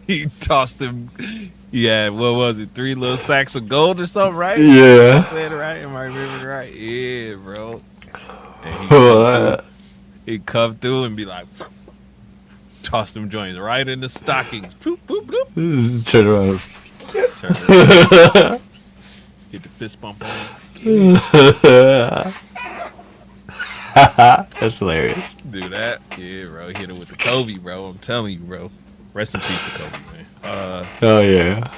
He tossed him. Yeah, what was it? 3 little sacks of gold or something, right? Yeah. Am I saying it right? Am I remembering right? Yeah, bro. And he'd come through and be like, toss them joints right in the stockings. Boop, boop, boop. Turn around. Hit the fist bump on him. That's hilarious. Do that. Yeah, bro. Hit it with the Kobe, bro. I'm telling you, bro. Rest in peace to Kobe, man. Oh, yeah.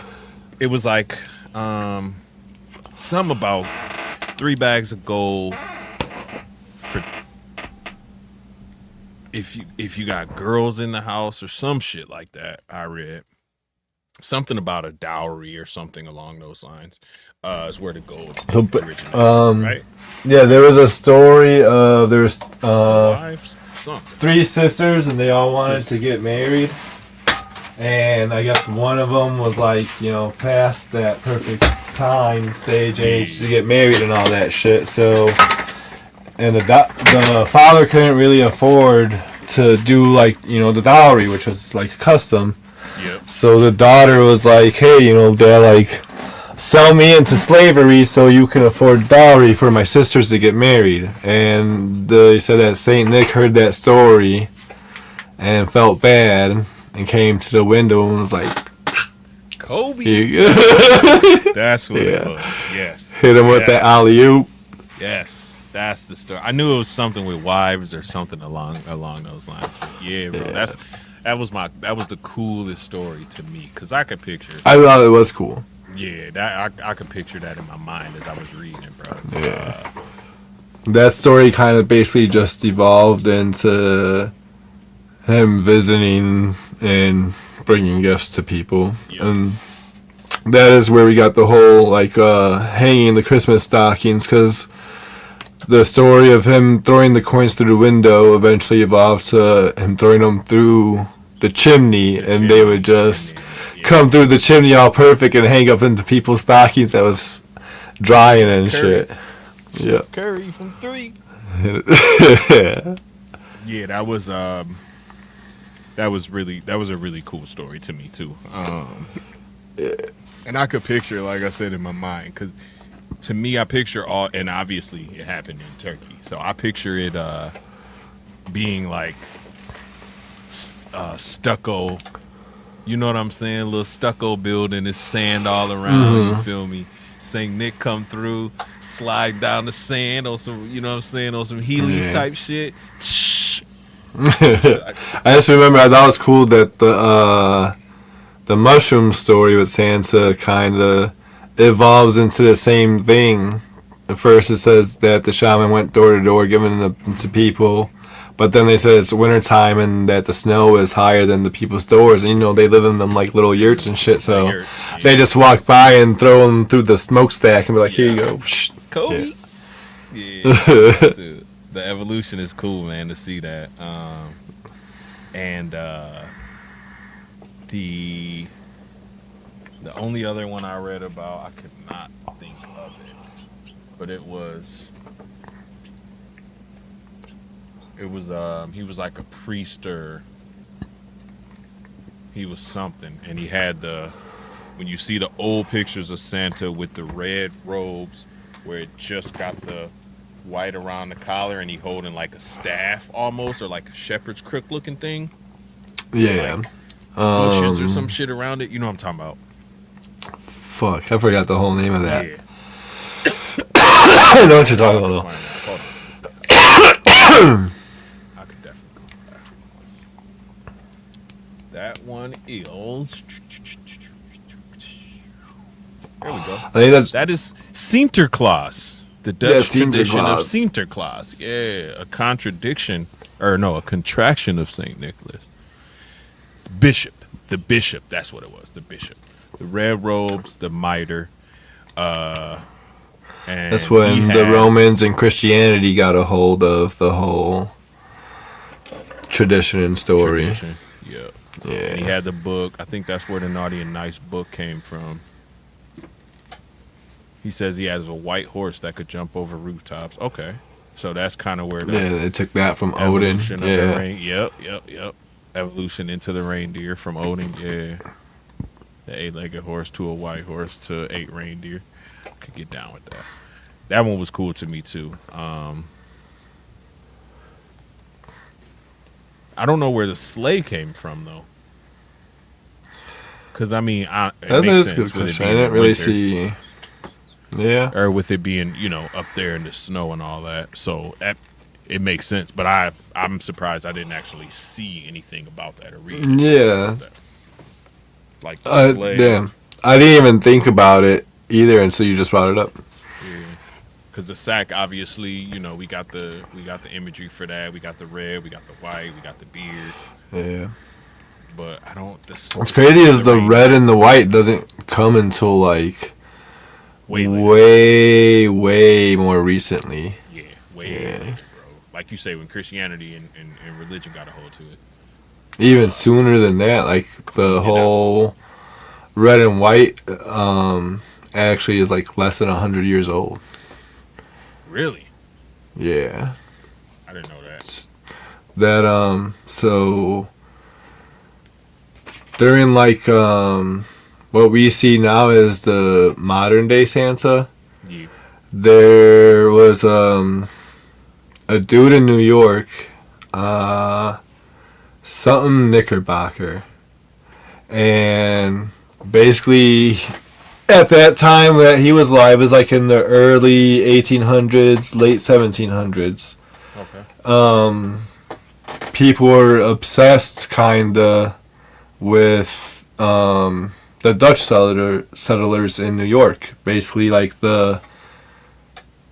It was like some about 3 bags of gold for if you got girls in the house or some shit like that. I read something about a dowry or something along those lines. Is where the gold originates, right? Yeah, there was a story of there was Wives, something. 3 sisters, and they all wanted to get married. And I guess one of them was past that perfect time, stage, age to get married and all that shit. So, and the father couldn't really afford to do the dowry, which was custom. Yep. So the daughter was like, hey, Dad, sell me into slavery so you can afford dowry for my sisters to get married. And they said that Saint Nick heard that story and felt bad and came to the window and was like, Kobe. Yeah. That's what it was. Yes. Hit him with that alley-oop. Yes. That's the story. I knew it was something with wives or something along those lines. But yeah, bro. Yeah. That was the coolest story to me because I could picture it. I thought it was cool. Yeah, I could picture that in my mind as I was reading it, bro. Yeah. That story kind of basically just evolved into him visiting and bringing gifts to people. Yep. And that is where we got the whole hanging the Christmas stockings, because the story of him throwing the coins through the window eventually evolved to him throwing them through the chimney, and they would just come through the chimney all perfect and hang up into people's stockings that was drying and shit. Yeah. Curry from 3. Yeah. Yeah, that was a really cool story to me too. And I could picture, like I said, in my mind, because to me, I picture all, and obviously it happened in Turkey, so I picture it being like stucco. You know what I'm saying? A little stucco building, there's sand all around. You feel me? Saint Nick come through, slide down the sand on some, you know what I'm saying, on some Heelys type shit. I just remember I thought it was cool that the mushroom story with Santa kind of evolves into the same thing. At first it says that the shaman went door to door giving them to people, but then they said it's wintertime and that the snow is higher than the people's doors, and they live in them like little yurts and shit, so they just walk by and throw them through the smokestack and be like, here you go. Kobe. Yeah. Dude, the evolution is cool, man, to see that. And the only other one I read about, I could not think of it, but it was he was like a priest, or he was something, and he had when you see the old pictures of Santa with the red robes where it just got the white around the collar, and he holding like a staff almost, or like a shepherd's crook looking thing. Yeah. Like bushes or some shit around it. You know what I'm talking about. Fuck, I forgot the whole name of that. Yeah. I know what you're talking about. I could definitely go back. That one is... There we go. I think that is Sinterklaas. The Dutch tradition of Sinterklaas. Yeah, a contraction of Saint Nicholas. The bishop, that's what it was, the bishop. The red robes, the mitre, and that's when the Romans and Christianity got a hold of the whole tradition and story. Yeah. And he had the book. I think that's where the Naughty and Nice book came from. He says he has a white horse that could jump over rooftops. Okay. So that's kind of where they took that from Odin. Yep. Evolution into the reindeer from Odin. Yeah. The 8-legged horse to a white horse to 8 reindeer. Could get down with that. That one was cool to me too. I don't know where the sleigh came from though. Because I mean, it makes sense. I didn't really see. Yeah. Or with it being, up there in the snow and all that. So it makes sense. But I'm surprised I didn't actually see anything about that or read. Yeah. Like the sleigh. Damn. I didn't even think about it either until you just brought it up. Yeah. Because the sack, obviously, we got the imagery for that. We got the red, we got the white, we got the beard. Yeah. But I don't. What's crazy is the red and the white doesn't come until like way more recently. Yeah, way later, bro. Like you say, when Christianity and religion got a hold to it. Even sooner than that, like the whole red and white actually is like less than 100 years old. Really? Yeah. I didn't know that. So during like what we see now is the modern day Santa. Yeah. There was a dude in New York, something Knickerbocker, and basically at that time that he was alive is like in the early 1800s, late 1700s. Okay. People were obsessed kinda with the Dutch settlers in New York, basically like the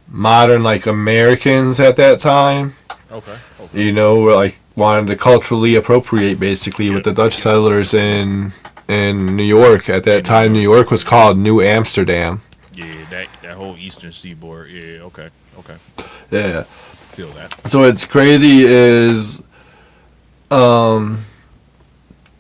modern like Americans at that time. Okay. Were like wanted to culturally appropriate basically with the Dutch settlers in New York. At that time, New York was called New Amsterdam. Yeah, that whole eastern seaboard. Yeah, okay. Yeah. Feel that. So what's crazy is,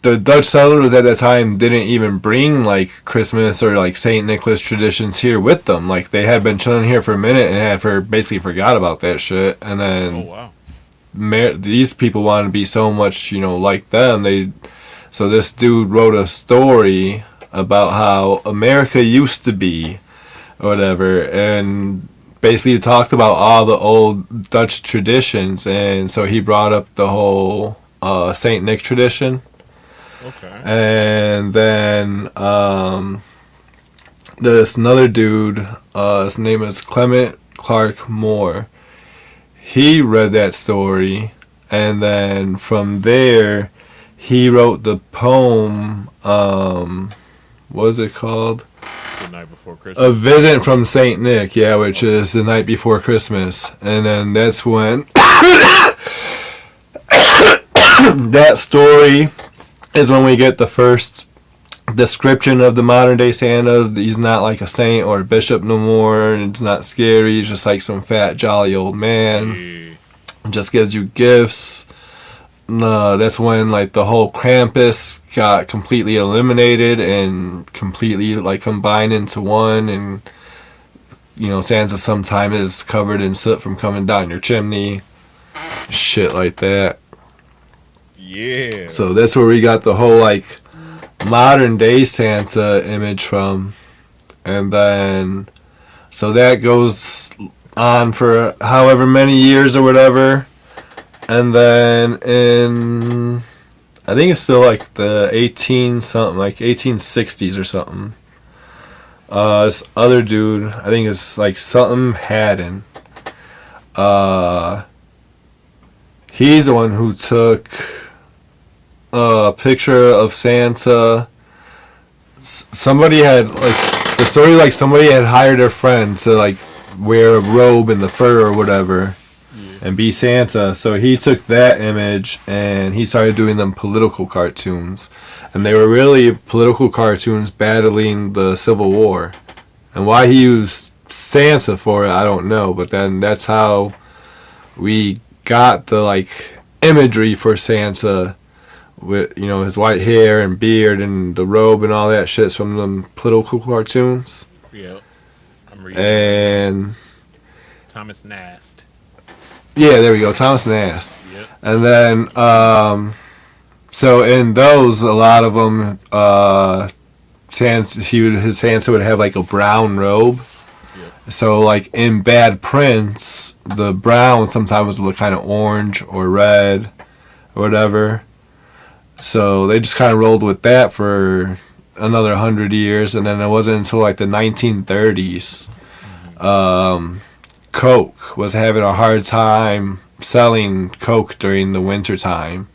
the Dutch settlers at that time didn't even bring like Christmas or like Saint Nicholas traditions here with them. Like they had been chilling here for a minute and basically forgot about that shit. And then these people wanted to be so much, like them. So this dude wrote a story about how America used to be, or whatever, and basically talked about all the old Dutch traditions. And so he brought up the whole Saint Nick tradition. Okay. And then this another dude, his name is Clement Clark Moore. He read that story, and then from there, he wrote the poem. What was it called? The Night Before Christmas. A Visit from Saint Nick, yeah, which is the night before Christmas, and then that's when that story is when we get the first description of the modern day Santa. He's not like a saint or a bishop no more, and it's not scary. He's just like some fat, jolly old man. Just gives you gifts. That's when like the whole Krampus got completely eliminated and completely like combined into one, and Santa sometimes is covered in soot from coming down your chimney, shit like that. Yeah. So that's where we got the whole like modern day Santa image from. And then so that goes on for however many years or whatever. And then in I think it's still like the 1860s or something. This other dude, I think it's like something Haddon. He's the one who took a picture of Santa. Somebody had like the story, like somebody had hired their friend to like wear a robe and the fur or whatever, and be Santa. So he took that image and he started doing them political cartoons, and they were really political cartoons battling the Civil War. And why he used Santa for it, I don't know. But then that's how we got the like imagery for Santa. With his white hair and beard and the robe and all that shit's from them political cartoons. Yeah, I'm reading. And Thomas Nast. Yeah, there we go, Thomas Nast. Yep. And then so in those, a lot of them, his Santa would have like a brown robe. Yep. So like in bad prints, the brown sometimes would look kind of orange or red or whatever. So they just kind of rolled with that for another 100 years, and then it wasn't until like the 1930s, Coke was having a hard time selling Coke during the winter time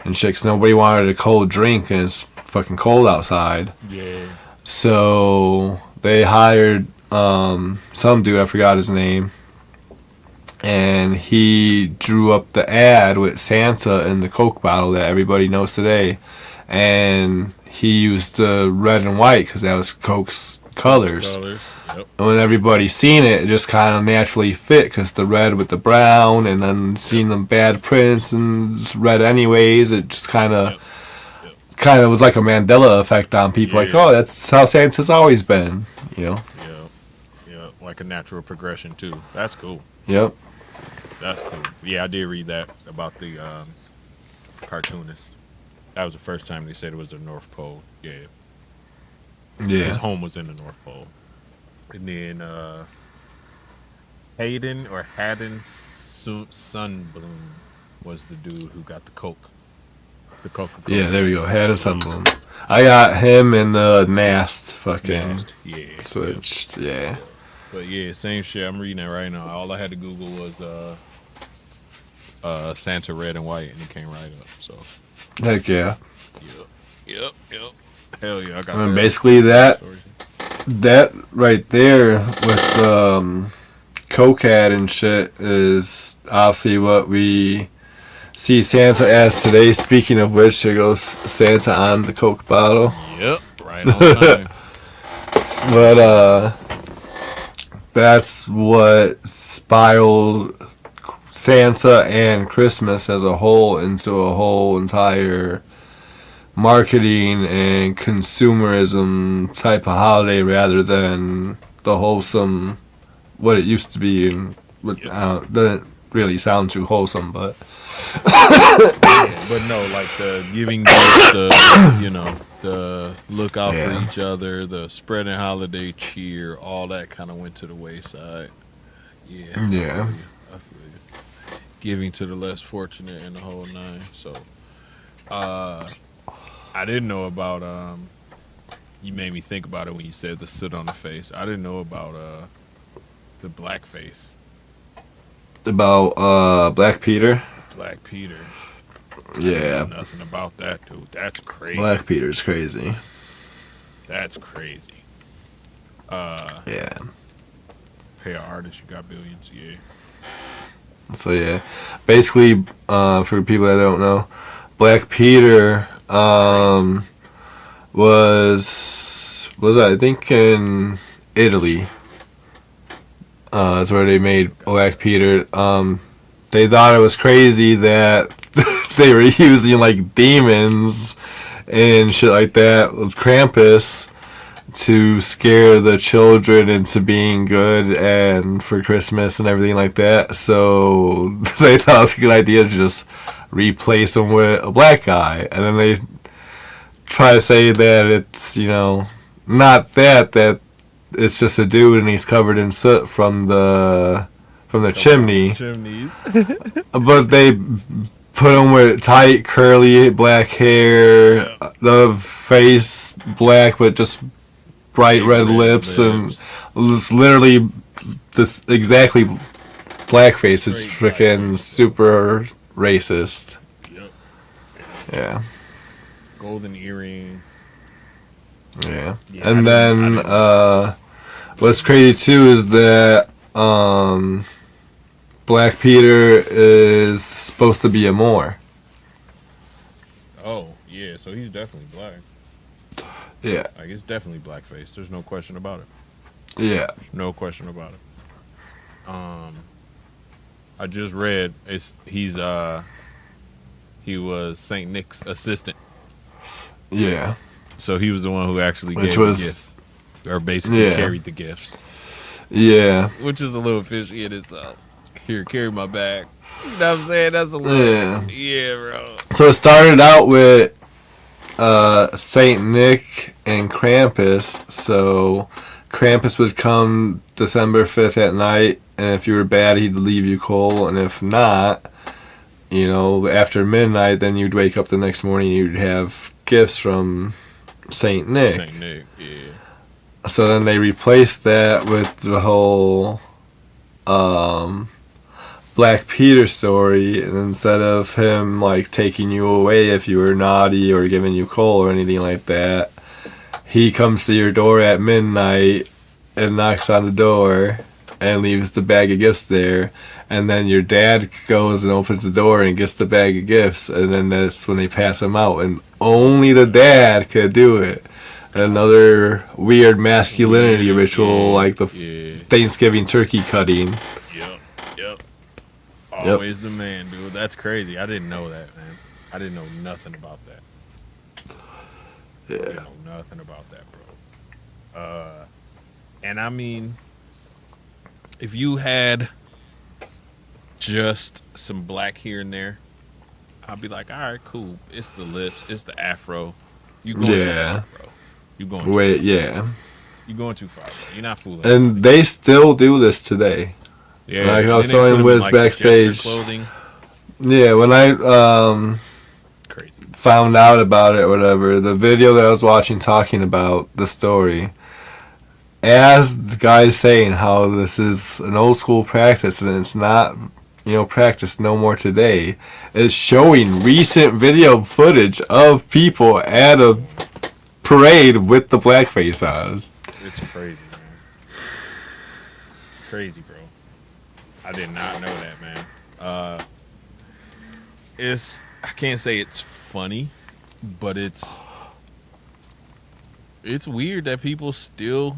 and shit, 'cause nobody wanted a cold drink and it's fucking cold outside. Yeah. So they hired some dude, I forgot his name, and he drew up the ad with Santa in the Coke bottle that everybody knows today. And he used the red and white because that was Coke's colors. Yep. And when everybody seen it, it just kind of naturally fit because the red with the brown, and then seeing them bad prints and red anyways, it just kind of was like a Mandela effect on people. Like, oh, that's how Santa's always been, Yeah, like a natural progression too. That's cool. Yep. That's cool. Yeah, I did read that about the cartoonist. That was the first time they said it was the North Pole. Yeah. His home was in the North Pole. And then Haddon Sunbloom was the dude who got the Coke. The Coca-Cola. Yeah, there we go. Haddon Sunbloom. I got him and Nast fucking switched. Yeah. But yeah, same shit. I'm reading it right now. All I had to Google was Santa red and white, and it came right up. So. Heck yeah. Yep. Hell yeah, I got that. Basically that right there with Coke ad and shit is obviously what we see Santa as today. Speaking of which, here goes Santa on the Coke bottle. Yep, right on time. But that's what spiraled Santa and Christmas as a whole into a whole entire marketing and consumerism type of holiday rather than the wholesome what it used to be, and what doesn't really sound too wholesome, but But no, like the giving gifts, the look out for each other, the spreading holiday cheer, all that kind of went to the wayside. Yeah. Yeah. I feel you. Giving to the less fortunate and the whole nine. So, I didn't know about. You made me think about it when you said the soot on the face. I didn't know about the blackface. About Black Peter. Black Peter. Yeah. I know nothing about that, dude. That's crazy. Black Peter's crazy. That's crazy. Yeah. Pay an artist, you got billions. Yeah. So yeah, basically, for people that don't know, Black Peter was I think in Italy. Is where they made Black Peter. They thought it was crazy that they were using like demons and shit like that with Krampus to scare the children into being good and for Christmas and everything like that. So they thought it was a good idea to just replace him with a black guy. And then they try to say that it's, not that it's just a dude and he's covered in soot from the chimney. Chimneys. But they put him with tight, curly, black hair, the face black, but just bright red lips, and it's literally this exactly blackface. It's freaking super racist. Yep. Yeah. Golden earrings. Yeah. And then what's crazy too is that Black Peter is supposed to be a Moor. Oh, yeah, so he's definitely black. Yeah. Like, it's definitely blackface. There's no question about it. Yeah. There's no question about it. I just read he was Saint Nick's assistant. Yeah. So he was the one who actually gave the gifts. Or basically carried the gifts. Yeah. Which is a little fishy in itself. Here, carry my bag. You know what I'm saying? That's a little... Yeah, bro. So it started out with Saint Nick and Krampus. So Krampus would come December 5th at night, and if you were bad, he'd leave you cold, and if not, after midnight, then you'd wake up the next morning, you'd have gifts from Saint Nick. Saint Nick, yeah. So then they replaced that with the whole Black Peter story, and instead of him like taking you away if you were naughty or giving you coal or anything like that, he comes to your door at midnight and knocks on the door and leaves the bag of gifts there, and then your dad goes and opens the door and gets the bag of gifts, and then that's when they pass him out, and only the dad could do it. Another weird masculinity ritual like the Thanksgiving turkey cutting. Yep. Always the man, dude. That's crazy. I didn't know that, man. I didn't know nothing about that. Yeah. I didn't know nothing about that, bro. And I mean, if you had just some black here and there, I'd be like, all right, cool. It's the lips. It's the afro. You going too far, bro. You going too far. You going too far, bro. You're not fooling. And they still do this today. Yeah, like I was telling Wiz backstage. Yeah, when I found out about it or whatever, the video that I was watching talking about the story, as the guy's saying how this is an old school practice and it's not, practiced no more today, is showing recent video footage of people at a parade with the blackface on. It's crazy, man. Crazy, bro. I did not know that, man. I can't say it's funny, but it's weird that people still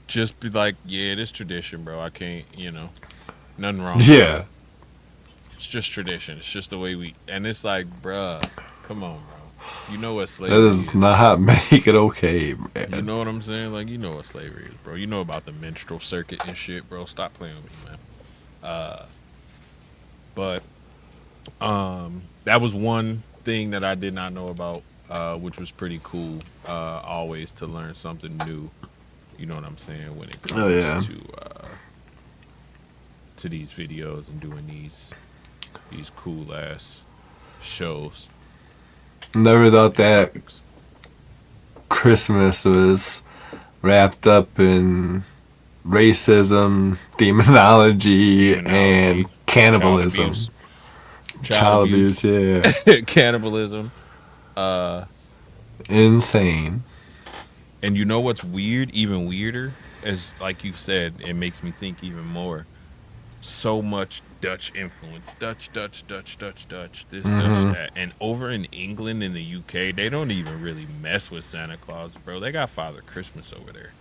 just be like, yeah, it is tradition, bro. I can't, nothing wrong. With Yeah. it. It's just tradition. It's just the way we. And it's like, bruh, come on, bro. You know what slavery That is. does not make it okay, man. You know what I'm saying? Like, you know what slavery is, bro. You know about the menstrual circuit and shit, bro. Stop playing with me, man. But that was one thing that I did not know about, which was pretty cool. Always to learn something new. You know what I'm saying when it comes to these videos and doing these cool ass shows. Never thought that Christmas was wrapped up in racism, demonology, and cannibalism. Child abuse, yeah. Cannibalism. Insane. And you know what's weird? Even weirder? As like you said, it makes me think even more. So much Dutch influence. Dutch, this, Dutch, that. And over in England and the UK, they don't even really mess with Santa Claus, bro. They got Father Christmas over there.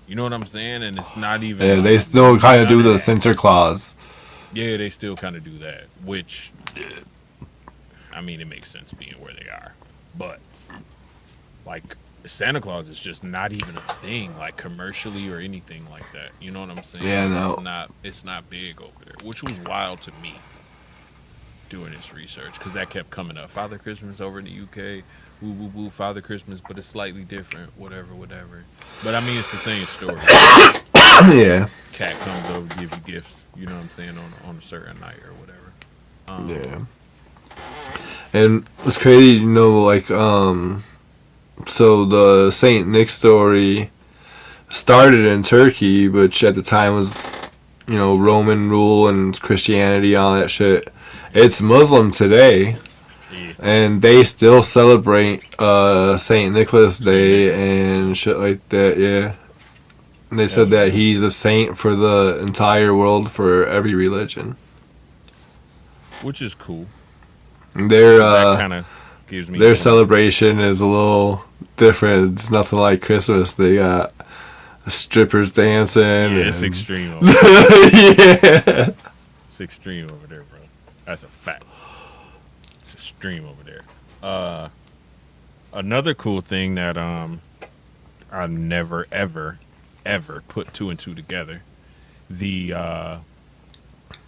You know what I'm saying? And it's not even... Yeah, they still kind of do the Santa Claus. Yeah, they still kind of do that. Which, I mean, it makes sense being where they are. But, like... Santa Claus is just not even a thing, like commercially or anything like that. You know what I'm saying? Yeah, no. It's not big over there, which was wild to me doing this research because that kept coming up. Father Christmas over in the UK, woo woo woo, Father Christmas, but it's slightly different, whatever. But I mean, it's the same story. Yeah. Cat comes over, give you gifts. You know what I'm saying on a certain night or whatever. Yeah. And it's crazy, you know, like so the Saint Nick story started in Turkey, which at the time was, you know, Roman rule and Christianity, all that shit. It's Muslim today, and they still celebrate Saint Nicholas Day and shit like that. Yeah, and they said that he's a saint for the entire world for every religion, which is cool. Their that kind of gives me their celebration is a little different. It's nothing like Christmas. They got strippers dancing. Yeah, it's extreme over there. Yeah. It's extreme over there, bro. That's a fact. It's extreme over there. Another cool thing that I never ever put two and two together. The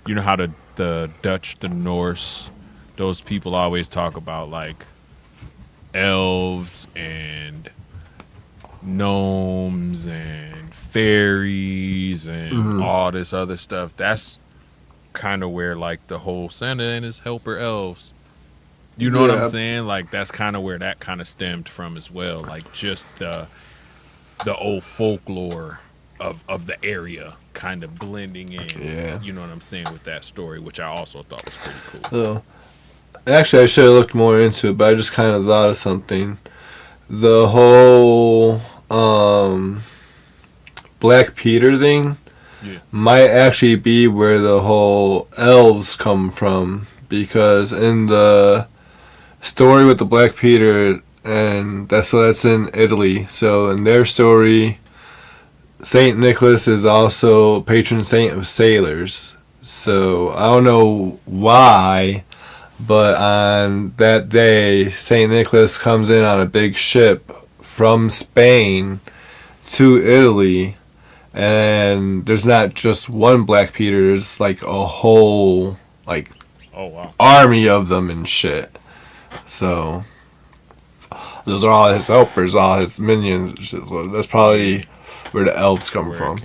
you know how the Dutch, the Norse, those people always talk about like elves and gnomes and fairies and all this other stuff. That's kind of where like the whole Santa and his helper elves, you know what I'm saying? Like that's kind of where that kind of stemmed from as well. Like just the old folklore of the area kind of blending in. Yeah. You know what I'm saying with that story, which I also thought was pretty cool. So, actually, I should have looked more into it, but I just kind of thought of something. The whole Black Peter thing might actually be where the whole elves come from, because in the story with the Black Peter, and that's in Italy. So in their story, Saint Nicholas is also patron saint of sailors. So I don't know why, but on that day, Saint Nicholas comes in on a big ship from Spain to Italy, and there's not just one Black Peter, there's like a whole army of them and shit. So those are all his helpers, all his minions and shit. So that's probably where the elves come from.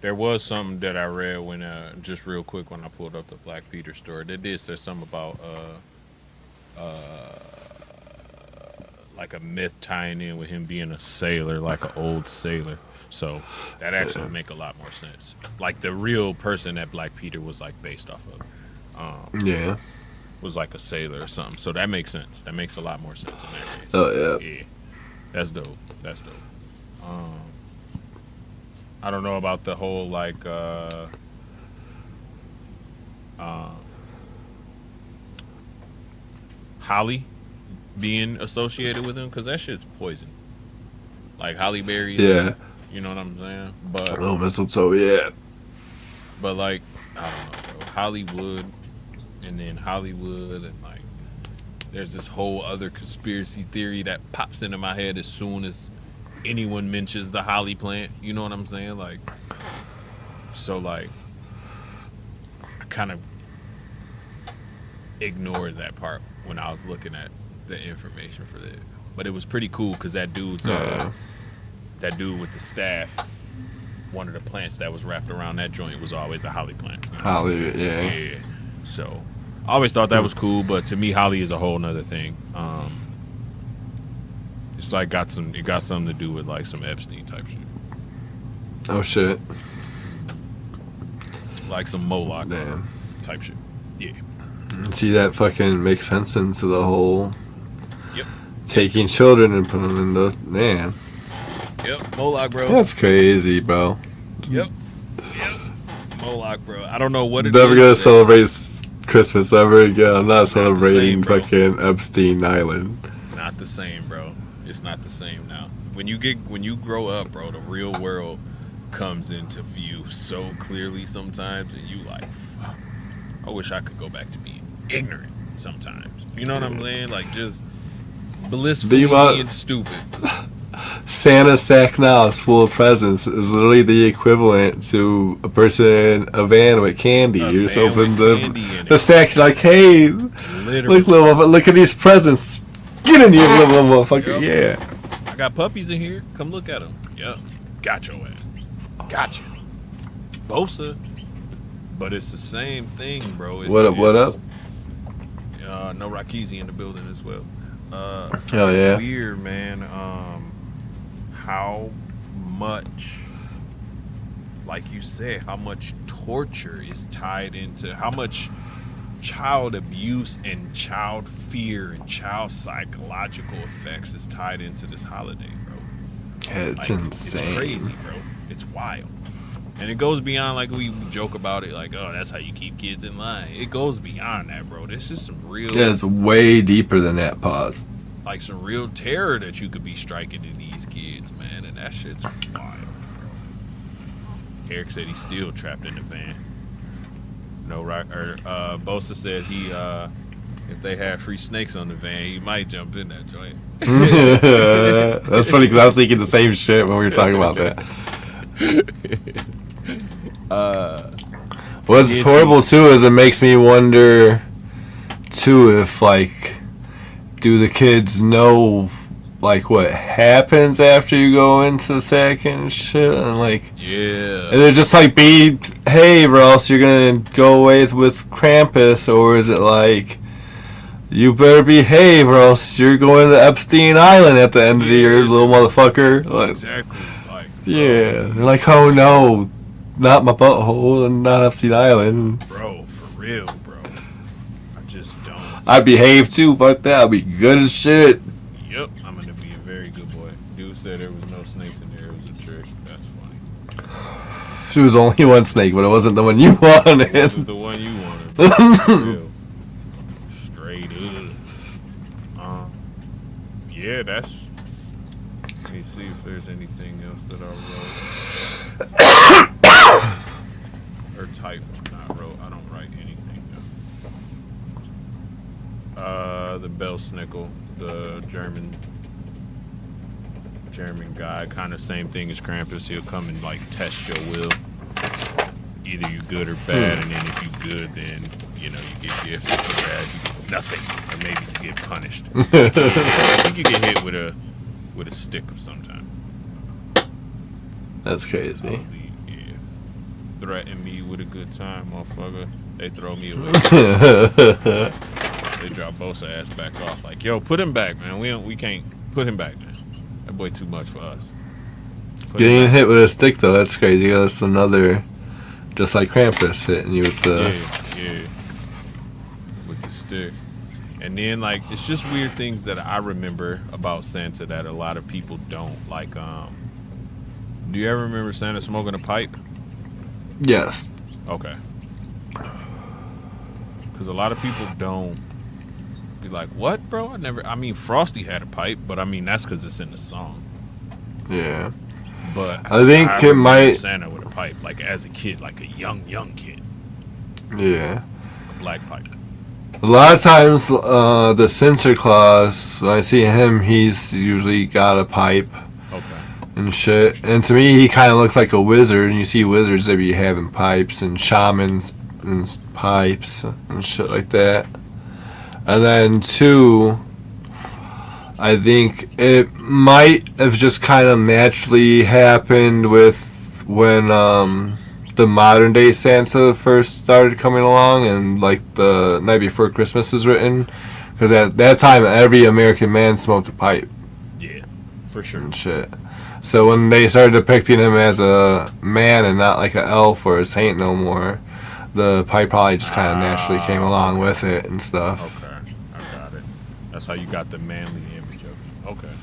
There was something that I read when just real quick when I pulled up the Black Peter story. They did say something about like a myth tying in with him being a sailor, like an old sailor. So that actually would make a lot more sense. Like the real person that Black Peter was like based off of. Was like a sailor or something. So that makes sense. That makes a lot more sense in that case. Oh yeah. Yeah. That's dope. I don't know about the whole like holly being associated with him, because that shit's poison. Like holly berries. Yeah. You know what I'm saying? But Oh, mistletoe, yeah. But like, I don't know, bro. Hollywood, and then Hollywood, and like, there's this whole other conspiracy theory that pops into my head as soon as anyone mentions the holly plant. You know what I'm saying? Like, so like, I kind of ignored that part when I was looking at the information for that. But it was pretty cool because that dude with the staff, one of the plants that was wrapped around that joint was always a holly plant. You know? Holly, yeah. Yeah. So I always thought that was cool, but to me, holly is a whole nother thing. It's like it got something to do with like some Epstein type shit. Oh shit. Like some Moloch Damn. type shit. Yeah. See, that fucking makes sense into the whole Yep. taking children and putting them in the man. Yep. Moloch, bro. That's crazy, bro. Yep. Moloch, bro. I don't know what it Never is. gonna celebrate Christmas ever again. I'm not It's not the celebrating same, bro. fucking Epstein Island. Not the same, bro. It's not the same now. When you grow up, bro, the real world comes into view so clearly sometimes, and you like, fuck, I wish I could go back to being ignorant sometimes. You know what I'm saying? Like, just blissfully being stupid. Santa's sack now is full of presents is literally the equivalent to a person in a van with candy. You just open the sack, you're like, hey, Literally. look, little motherfucker, look at these presents. Get in here, little motherfucker. Yep. Yeah. I got puppies in here. Come look at them. Yep. Got your ass. Got you. Bosa. But it's the same thing, bro. It's, What up? No Rakizi in the building as well. Oh, it's yeah. weird, man. How much, like you said, how much torture is tied into, how much child abuse and child fear and child psychological effects is tied into this holiday, bro. Yeah, it's insane. It's crazy, bro. It's wild. And it goes beyond, like, we joke about it, like, oh, that's how you keep kids in line. It goes beyond that, bro. This is some real... Yeah, it's way deeper than that, pause. Like, some real terror that you could be striking in these kids, man. And that shit's wild, bro. Eric said he's still trapped in the van. No, Bosa said if they had free snakes on the van, he might jump in that joint. That's funny because I was thinking the same shit when we were talking about that. What's horrible too is it makes me wonder too if like, do the kids know like what happens after you go into sack and shit, and like, yeah, and they're just like, hey, or else you're gonna go away with Krampus, or is it like, you better behave or else you're going to Epstein Island at the end of the year, little motherfucker. Like, exactly. Like, yeah, they're like, oh no, not my butthole and not Epstein Island. Bro, for real, bro. I just don't. I'd behave too. Fuck that. I'd be good as shit. Yep, I'm gonna be a very good boy. Dude said there was no snakes in there. It was a trick. That's funny. There was only one snake, but it wasn't the one you wanted. It wasn't the one you wanted. Bro. For real. Straight up. Yeah, that's. Let me see if there's anything else that I wrote. Or type, not wrote. I don't write anything. No. The Belsnickel, the German guy, kind of same thing as Krampus. He'll come and like test your will. Either you good or bad, and then if you good, then you know you get gifts. If you bad, you get nothing, or maybe you get punished. I think you get hit with a stick of some time. That's crazy. Yeah. Threaten me with a good time, motherfucker. They throw me away. They drop Bosa ass back off. Like, yo, put him back, man. We can't put him back, man. That boy too much for us. Getting hit with a stick though, that's crazy. That's another, just like Krampus hitting you with the. Yeah. With the stick. And then, like, it's just weird things that I remember about Santa that a lot of people don't. Like, do you ever remember Santa smoking a pipe? Yes. Okay. Because a lot of people don't be like, what, bro? I mean, Frosty had a pipe, but I mean, that's because it's in the song. Yeah. But I think it remember might. Santa with a pipe, like as a kid, like a young kid, Yeah. a black pipe. A lot of times, the Santa Claus, when I see him, he's usually got a pipe Okay. and shit. And to me, he kind of looks like a wizard. And you see wizards, they be having pipes, and shamans and pipes and shit like that. And then two, I think it might have just kind of naturally happened with when the modern day Santa first started coming along, and like the Night Before Christmas was written, because at that time every American man smoked a pipe Yeah, for sure. and shit. So when they started depicting him as a man and not like an elf or a saint no more, the pipe probably just kind of naturally came along with it and stuff. Okay, I got it. That's how you got the manly image of you. Okay.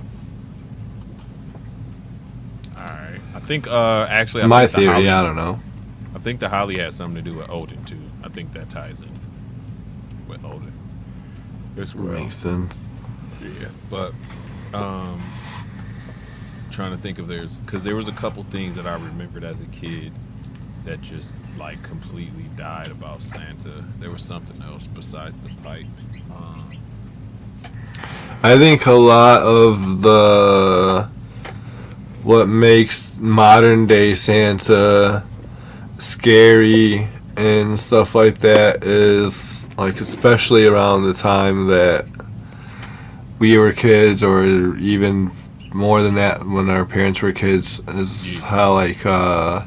All right. I think actually, I My think the theory, holly, I don't know. I think the holly has something to do with Odin too. I think that ties in with Odin as well. Makes sense. Yeah, but trying to think of because there was a couple things that I remembered as a kid that just like completely died about Santa. There was something else besides the pipe. I think a lot of what makes modern day Santa scary and stuff like that is like, especially around the time that we were kids, or even more than that when our parents were kids, is how like the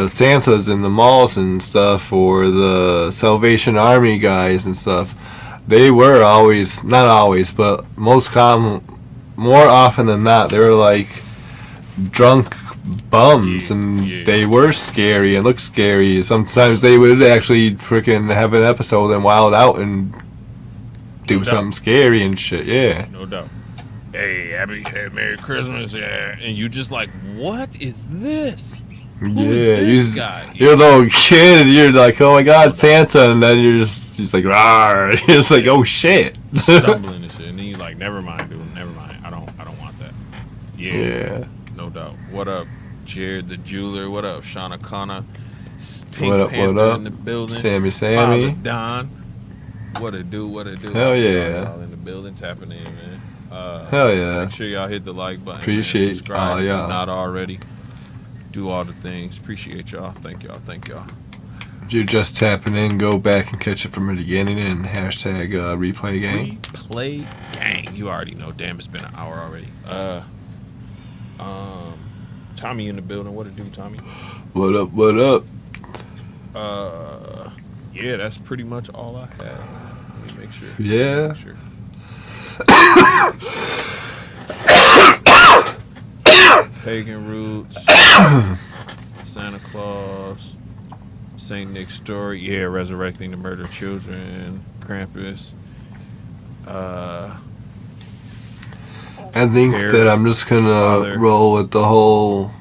Santas in the malls and stuff, or the Salvation Army guys and stuff, they were always, not always, but more often than not, they were like drunk bums, and they were scary and looked scary. Sometimes they would actually freaking have an episode and wild out and do something scary and shit. Yeah. No doubt. Hey, Merry Christmas, yeah. And you just like, what is this? Who is this guy? You're a little kid, and you're like, oh my god, Santa, and then you're just like, rawr. You're just like, oh shit. Stumbling and shit, and then you like, never mind, dude, never mind. I don't want that. Yeah. No doubt. What up, Jared the jeweler? What up, Shauna Connor? What up, Panther what up? in the building. Sammy. Father Don. What it do? Hell yeah. Y'all in the building, tapping in, man. Hell yeah. Make sure y'all hit the like button. Appreciate man. Subscribe all if y'all. you're not already. Do all the things. Appreciate y'all. Thank y'all. If you're just tapping in, go back and catch it from the beginning and hashtag replay gang. Replay gang. You already know. Damn, it's been an hour already. Tommy in the building. What it do, Tommy? What up? Yeah, that's pretty much all I have. Let me make sure. Yeah. Pagan roots. Santa Claus. Saint Nick's story. Yeah, resurrecting the murdered children. Krampus. I think that I'm just gonna roll with the whole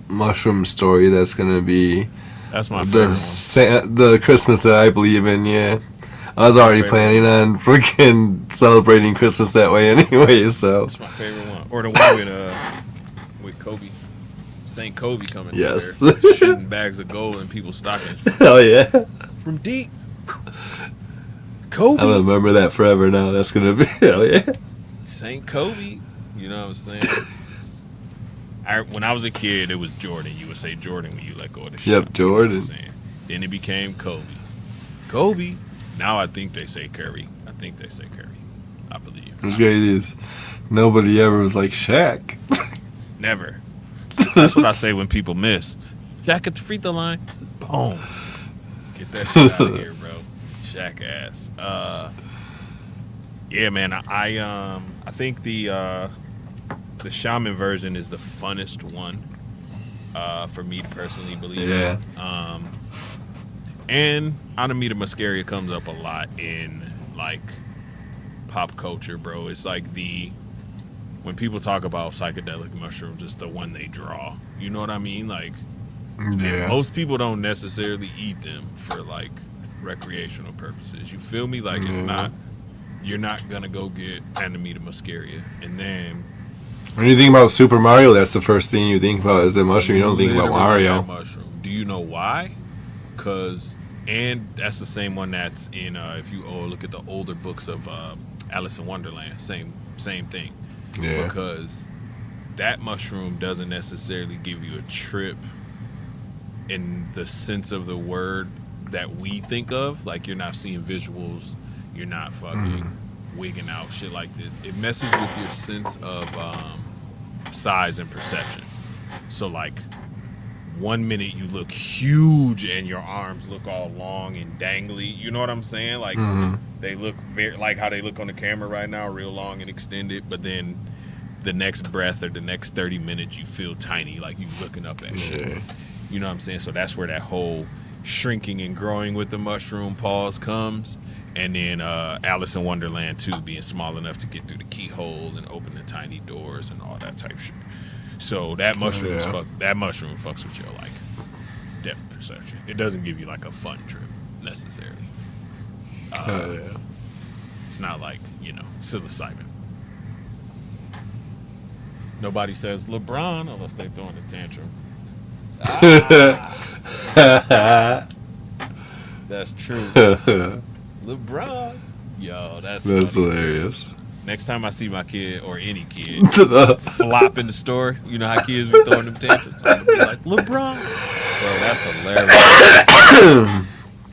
mushroom story. That's gonna be That's my favorite one. the Christmas that I believe in. Yeah, I was already planning on freaking celebrating Christmas that way anyway. So that's my favorite one. Or the one with Kobe, Saint Kobe coming. Yes. There, shooting bags of gold in people's stockings. Hell yeah. From deep. Kobe. I'm gonna remember that forever now. That's gonna be hell yeah. Saint Kobe. You know what I'm saying? When I was a kid, it was Jordan. You would say Jordan when you let go of the shot. Yep, Jordan. You know what I'm saying? Then it became Kobe. Kobe. Now I think they say Curry. I believe. What's great is nobody ever was like Shaq. Never. That's what I say when people miss. Shaq at the free throw line. Boom. Get that shit out of here, bro. Shaq ass. Yeah, man. I think the shaman version is the funnest one for me to personally believe in. And Anamita Muscaria comes up a lot in like pop culture, bro. It's like when people talk about psychedelic mushrooms, it's the one they draw. You know what I mean? Like, and most people don't necessarily eat them for like recreational purposes. You feel me? Like it's not. You're not gonna go get Anamita Muscaria and then When you think about Super Mario, that's the first thing you think about is the mushroom. You don't think about Literally Mario. that mushroom. Do you know why? And that's the same one that's in. If you look at the older books of Alice in Wonderland, same thing. Yeah. Because that mushroom doesn't necessarily give you a trip in the sense of the word that we think of. Like, you're not seeing visuals, you're not fucking wigging out, shit like this. It messes with your sense of size and perception. So, like, 1 minute you look huge and your arms look all long and dangly. You know what I'm saying? Like, they look very like how they look on the camera right now, real long and extended. But then the next breath or the next 30 minutes, you feel tiny, like you looking up at shit. You know what I'm saying? So that's where that whole shrinking and growing with the mushroom pause comes. And then Alice in Wonderland 2 being small enough to get through the keyhole and open the tiny doors and all that type shit. So that mushroom fucks with your like depth perception. It doesn't give you like a fun trip necessarily. It's not like, psilocybin. Nobody says LeBron unless they're throwing a tantrum. That's true. LeBron. Yo, that's hilarious. Next time I see my kid or any kid flop in the store, you know how kids be throwing them tantrums? I'm gonna be like, LeBron. Bro, that's hilarious.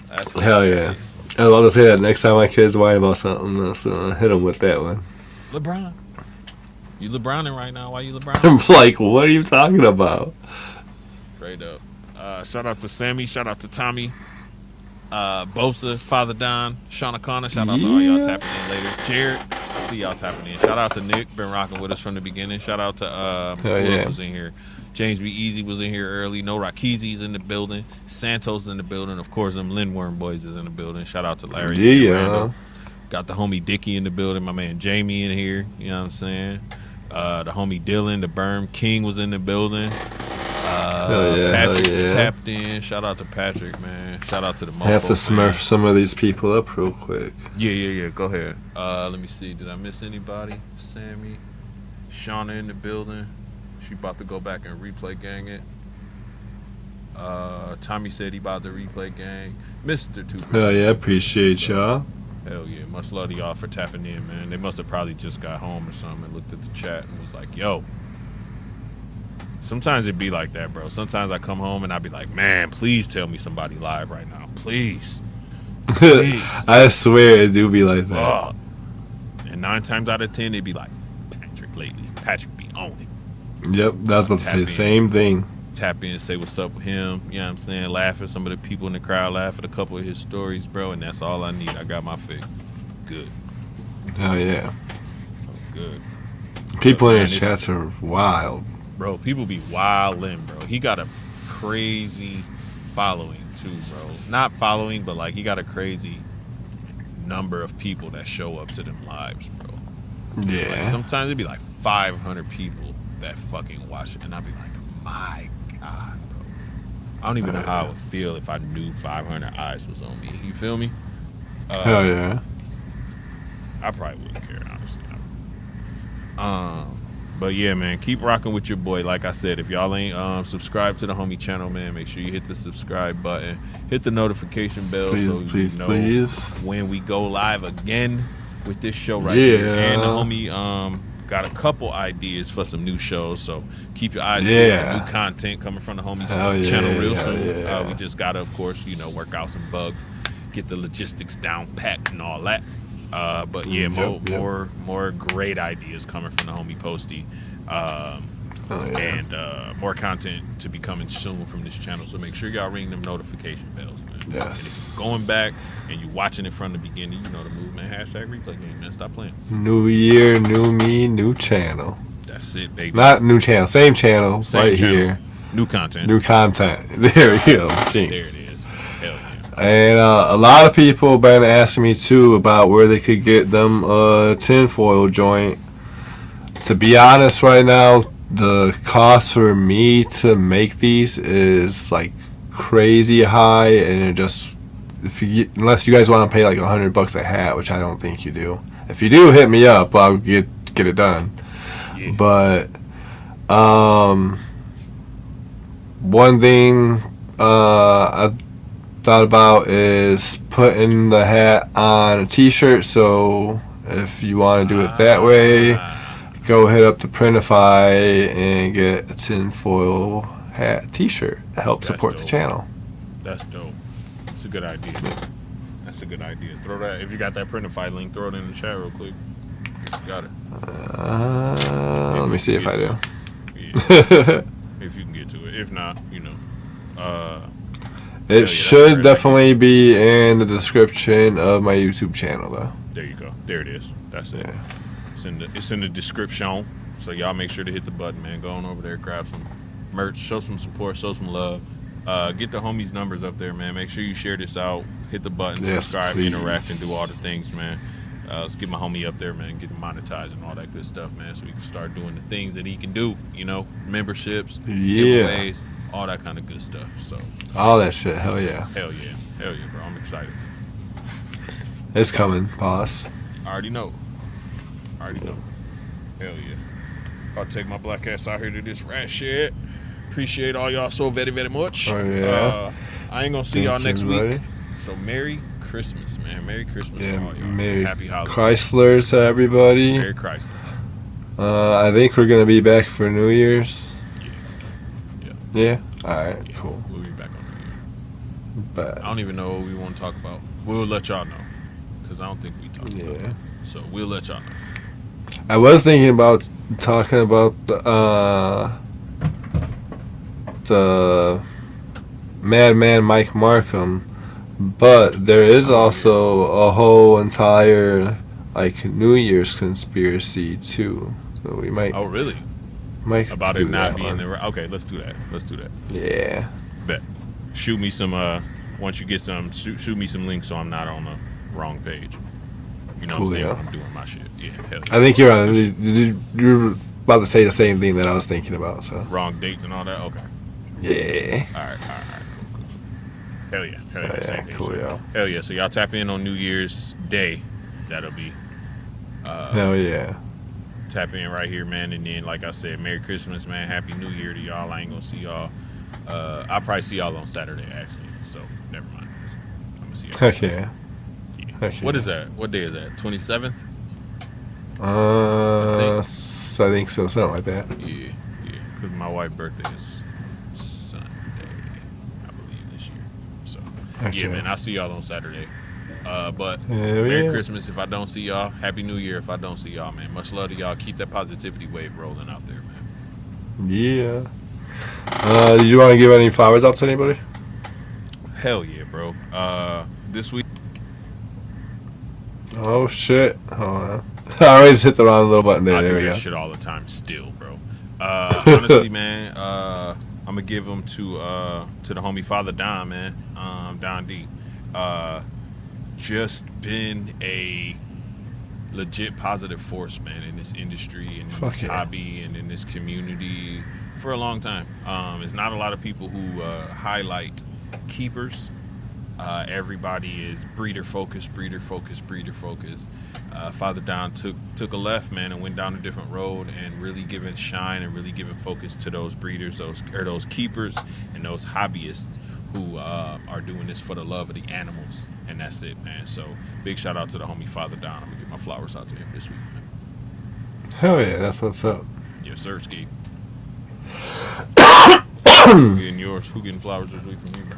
That's hilarious. Hell yeah. I love to say that next time my kids whine about something else, hit them with that one. LeBron. You LeBroning right now. Why you LeBroning? I'm like, what are you talking about? Straight up. Shout out to Sammy. Shout out to Tommy. Bosa, Father Don, Sean O'Connor. Shout out to all y'all tapping in later. Jared, I see y'all tapping in. Shout out to Nick, been rocking with us from the beginning. Shout out to who else was in here? James B. Easy was in here early. No Rakizi's in the building. Santos in the building. Of course, them Lindworm boys is in the building. Shout out to Larry. Yeah. Got the homie Dickie in the building. My man Jamie in here. You know what I'm saying? The homie Dylan, the Berm King was in the building. Patrick tapped in. Shout out to Patrick, man. Shout out to the Mofo. I have to smurf some of these people up real quick. Yeah. Go ahead. Let me see. Did I miss anybody? Sammy. Shauna in the building. She about to go back and replay gang it. Tommy said he about to replay gang. Mr. 2%. Hell yeah, appreciate y'all. Hell yeah. Much love to y'all for tapping in, man. They must have probably just got home or something and looked at the chat and was like, yo. Sometimes it be like that, bro. Sometimes I come home and I be like, man, please tell me somebody live right now. Please. I swear it do be like that. And 9 times out of 10, it be like, Patrick lately. Patrick be on it. Yep, that was about to say the same thing. Tap in, say what's up with him. You know what I'm saying? Laugh at some of the people in the crowd. Laugh at a couple of his stories, bro. And that's all I need. I got my fix. Good. Hell yeah. Good. People in his chats are wild. Bro, people be wildin', bro. He got a crazy following, too, bro. Not following, but, like, he got a crazy number of people that show up to them lives, bro. Yeah. Like, sometimes it'd be, like, 500 people that fucking watch it. And I'd be like, my God, bro. I don't even know how I would feel if I knew 500 eyes was on me. You feel me? Hell yeah. I probably wouldn't care, honestly. But yeah, man, keep rocking with your boy. Like I said, if y'all ain't subscribed to the homie channel, man, make sure you hit the subscribe button, hit the notification bell, please, please. When we go live again with this show right here. And the homie got a couple ideas for some new shows, so keep your eyes peeled for new content coming from the homie's channel real soon. We just gotta, of course, work out some bugs, get the logistics down packed and all that. But yeah, more great ideas coming from the homie Posty, and more content to be coming soon from this channel. So make sure y'all ring them notification bells, man. Yes. And if you're going back and you watching it from the beginning, you know the movement. #replay game, man. Stop playing. New year, new me, new channel. That's it, baby. Not new channel, same channel, same right channel. Here. New content. New content. There we go. Jeez. There it is. Hell yeah. And a lot of people have been asking me too about where they could get them tinfoil joint. To be honest, right now, the cost for me to make these is like crazy high, and it just unless you guys want to pay like $100 a hat, which I don't think you do. If you do, hit me up. I'll get it done. Yeah, Yeah. But one thing I thought about is putting the hat on a t-shirt. So if you want to do it that way, go hit up the Printify and get a tinfoil hat t-shirt to help support the channel. That's dope. It's a good idea. That's a good idea. Throw that, if you got that Printify link, throw it in the chat real quick. Got it. Let me see if I do. Yeah. If you can get to it. If not, it should definitely be in the description of my YouTube channel, though. There you go. There it is. That's it. Yeah. It's in the description. So y'all make sure to hit the button, man. Go on over there, grab some merch, show some support, show some love. Get the homies' numbers up there, man. Make sure you share this out. Hit the button, subscribe, please. interact, and do all the things, man. Let's get my homie up there, man. Get him monetized and all that good stuff, man. So we can start doing the things that he can do. Memberships, giveaways, all that kind of good stuff. So all that shit. Hell yeah. Hell yeah, bro. I'm excited. It's coming, boss. I already know. Hell yeah. I'll take my black ass out here to this rat shit. Appreciate all y'all so very, very much. Oh yeah. I ain't gonna see y'all next week. So Merry Christmas, man. Merry Christmas to all y'all. Merry Happy holidays. Chrysler to everybody. Merry Chrysler. I think we're gonna be back for New Year's. Yeah. Alright, Yeah. cool. We'll be back on New Year. But I don't even know what we want to talk about. We'll let y'all know. Because I don't think we talked about it. So we'll let y'all know. I was thinking about talking about the Madman Mike Markham, but there is also a whole entire New Year's conspiracy too. So we might. Oh really? Might about do it not that being one. there. Okay, let's do that. Yeah. Bet. Shoot me some. Once you get some, shoot me some links so I'm not on the wrong page. You know Cool, what I'm saying? yeah. When I'm doing my shit. Yeah. Hell yeah. I think you're on. You're about to say the same thing that I was thinking about. So. Wrong dates and all that. Okay. Yeah. All right. Hell yeah. Same thing. Cool, yeah. Hell yeah. So y'all tap in on New Year's Day. That'll be. Hell yeah. Tap in right here, man. And then, like I said, Merry Christmas, man. Happy New Year to y'all. I ain't gonna see y'all. I'll probably see y'all on Saturday, actually. So never mind. I'm gonna see y'all. Heck yeah. Yeah. What is that? What day is that? 27th? I think so. Something like that. Yeah. Because my wife's birthday is Sunday, I believe, this year. So yeah, man. I'll see y'all on Saturday. But Merry Christmas if I don't see y'all. Happy New Year if I don't see y'all, man. Much love to y'all. Keep that positivity wave rolling out there, man. Yeah. Did you want to give any flowers out to anybody? Hell yeah, bro. This week. Oh shit. Hold on. I always hit the wrong little button there. I There do we that go. shit all the time still, bro. Honestly, man, I'm gonna give them to the homie Father Don, man. Don D. Just been a legit positive force, man, in this industry and in this hobby and in this community for a long time. There's not a lot of people who highlight keepers. Everybody is breeder focused. Father Don took a left, man, and went down a different road and really giving shine and really giving focus to those breeders, those keepers and those hobbyists who are doing this for the love of the animals. And that's it, man. So big shout out to the homie Father Don. I'm gonna get my flowers out to him this week, man. Hell yeah, that's what's up. Yes, sir, Ski. Who getting yours? Who getting flowers this week from you, bro?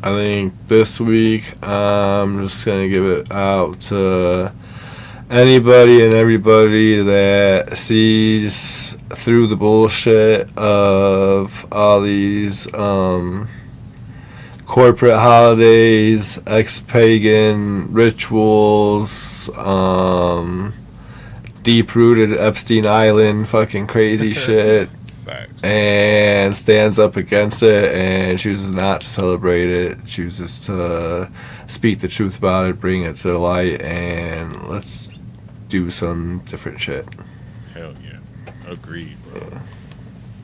I think this week I'm just gonna give it out to anybody and everybody that sees through the bullshit of all these corporate holidays, ex-pagan rituals, deep-rooted Epstein Island fucking crazy shit. Facts. And stands up against it and chooses not to celebrate it, chooses to speak the truth about it, bring it to the light, and let's do some different shit. Hell yeah. Agreed, bro.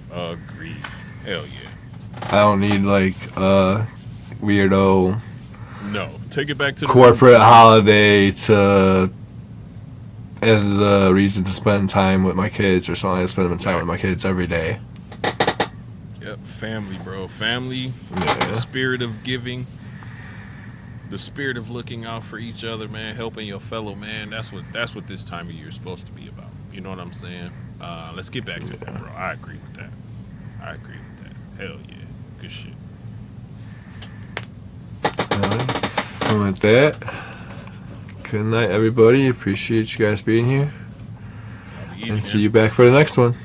Yeah. Agreed. Hell yeah. I don't need weirdo No. Take it back to the corporate holiday to as a reason to spend time with my kids or something. I spend time with my kids every day. Yep, family, bro. Family, Yeah. the spirit of giving, the spirit of looking out for each other, man, helping your fellow man. That's what this time of year is supposed to be about. You know what I'm saying? Let's get back to that, bro. I agree with that. Hell yeah. Good shit. And with that, good night, everybody. Appreciate you guys being here. Y'all be easy, And see man. you back for the next one.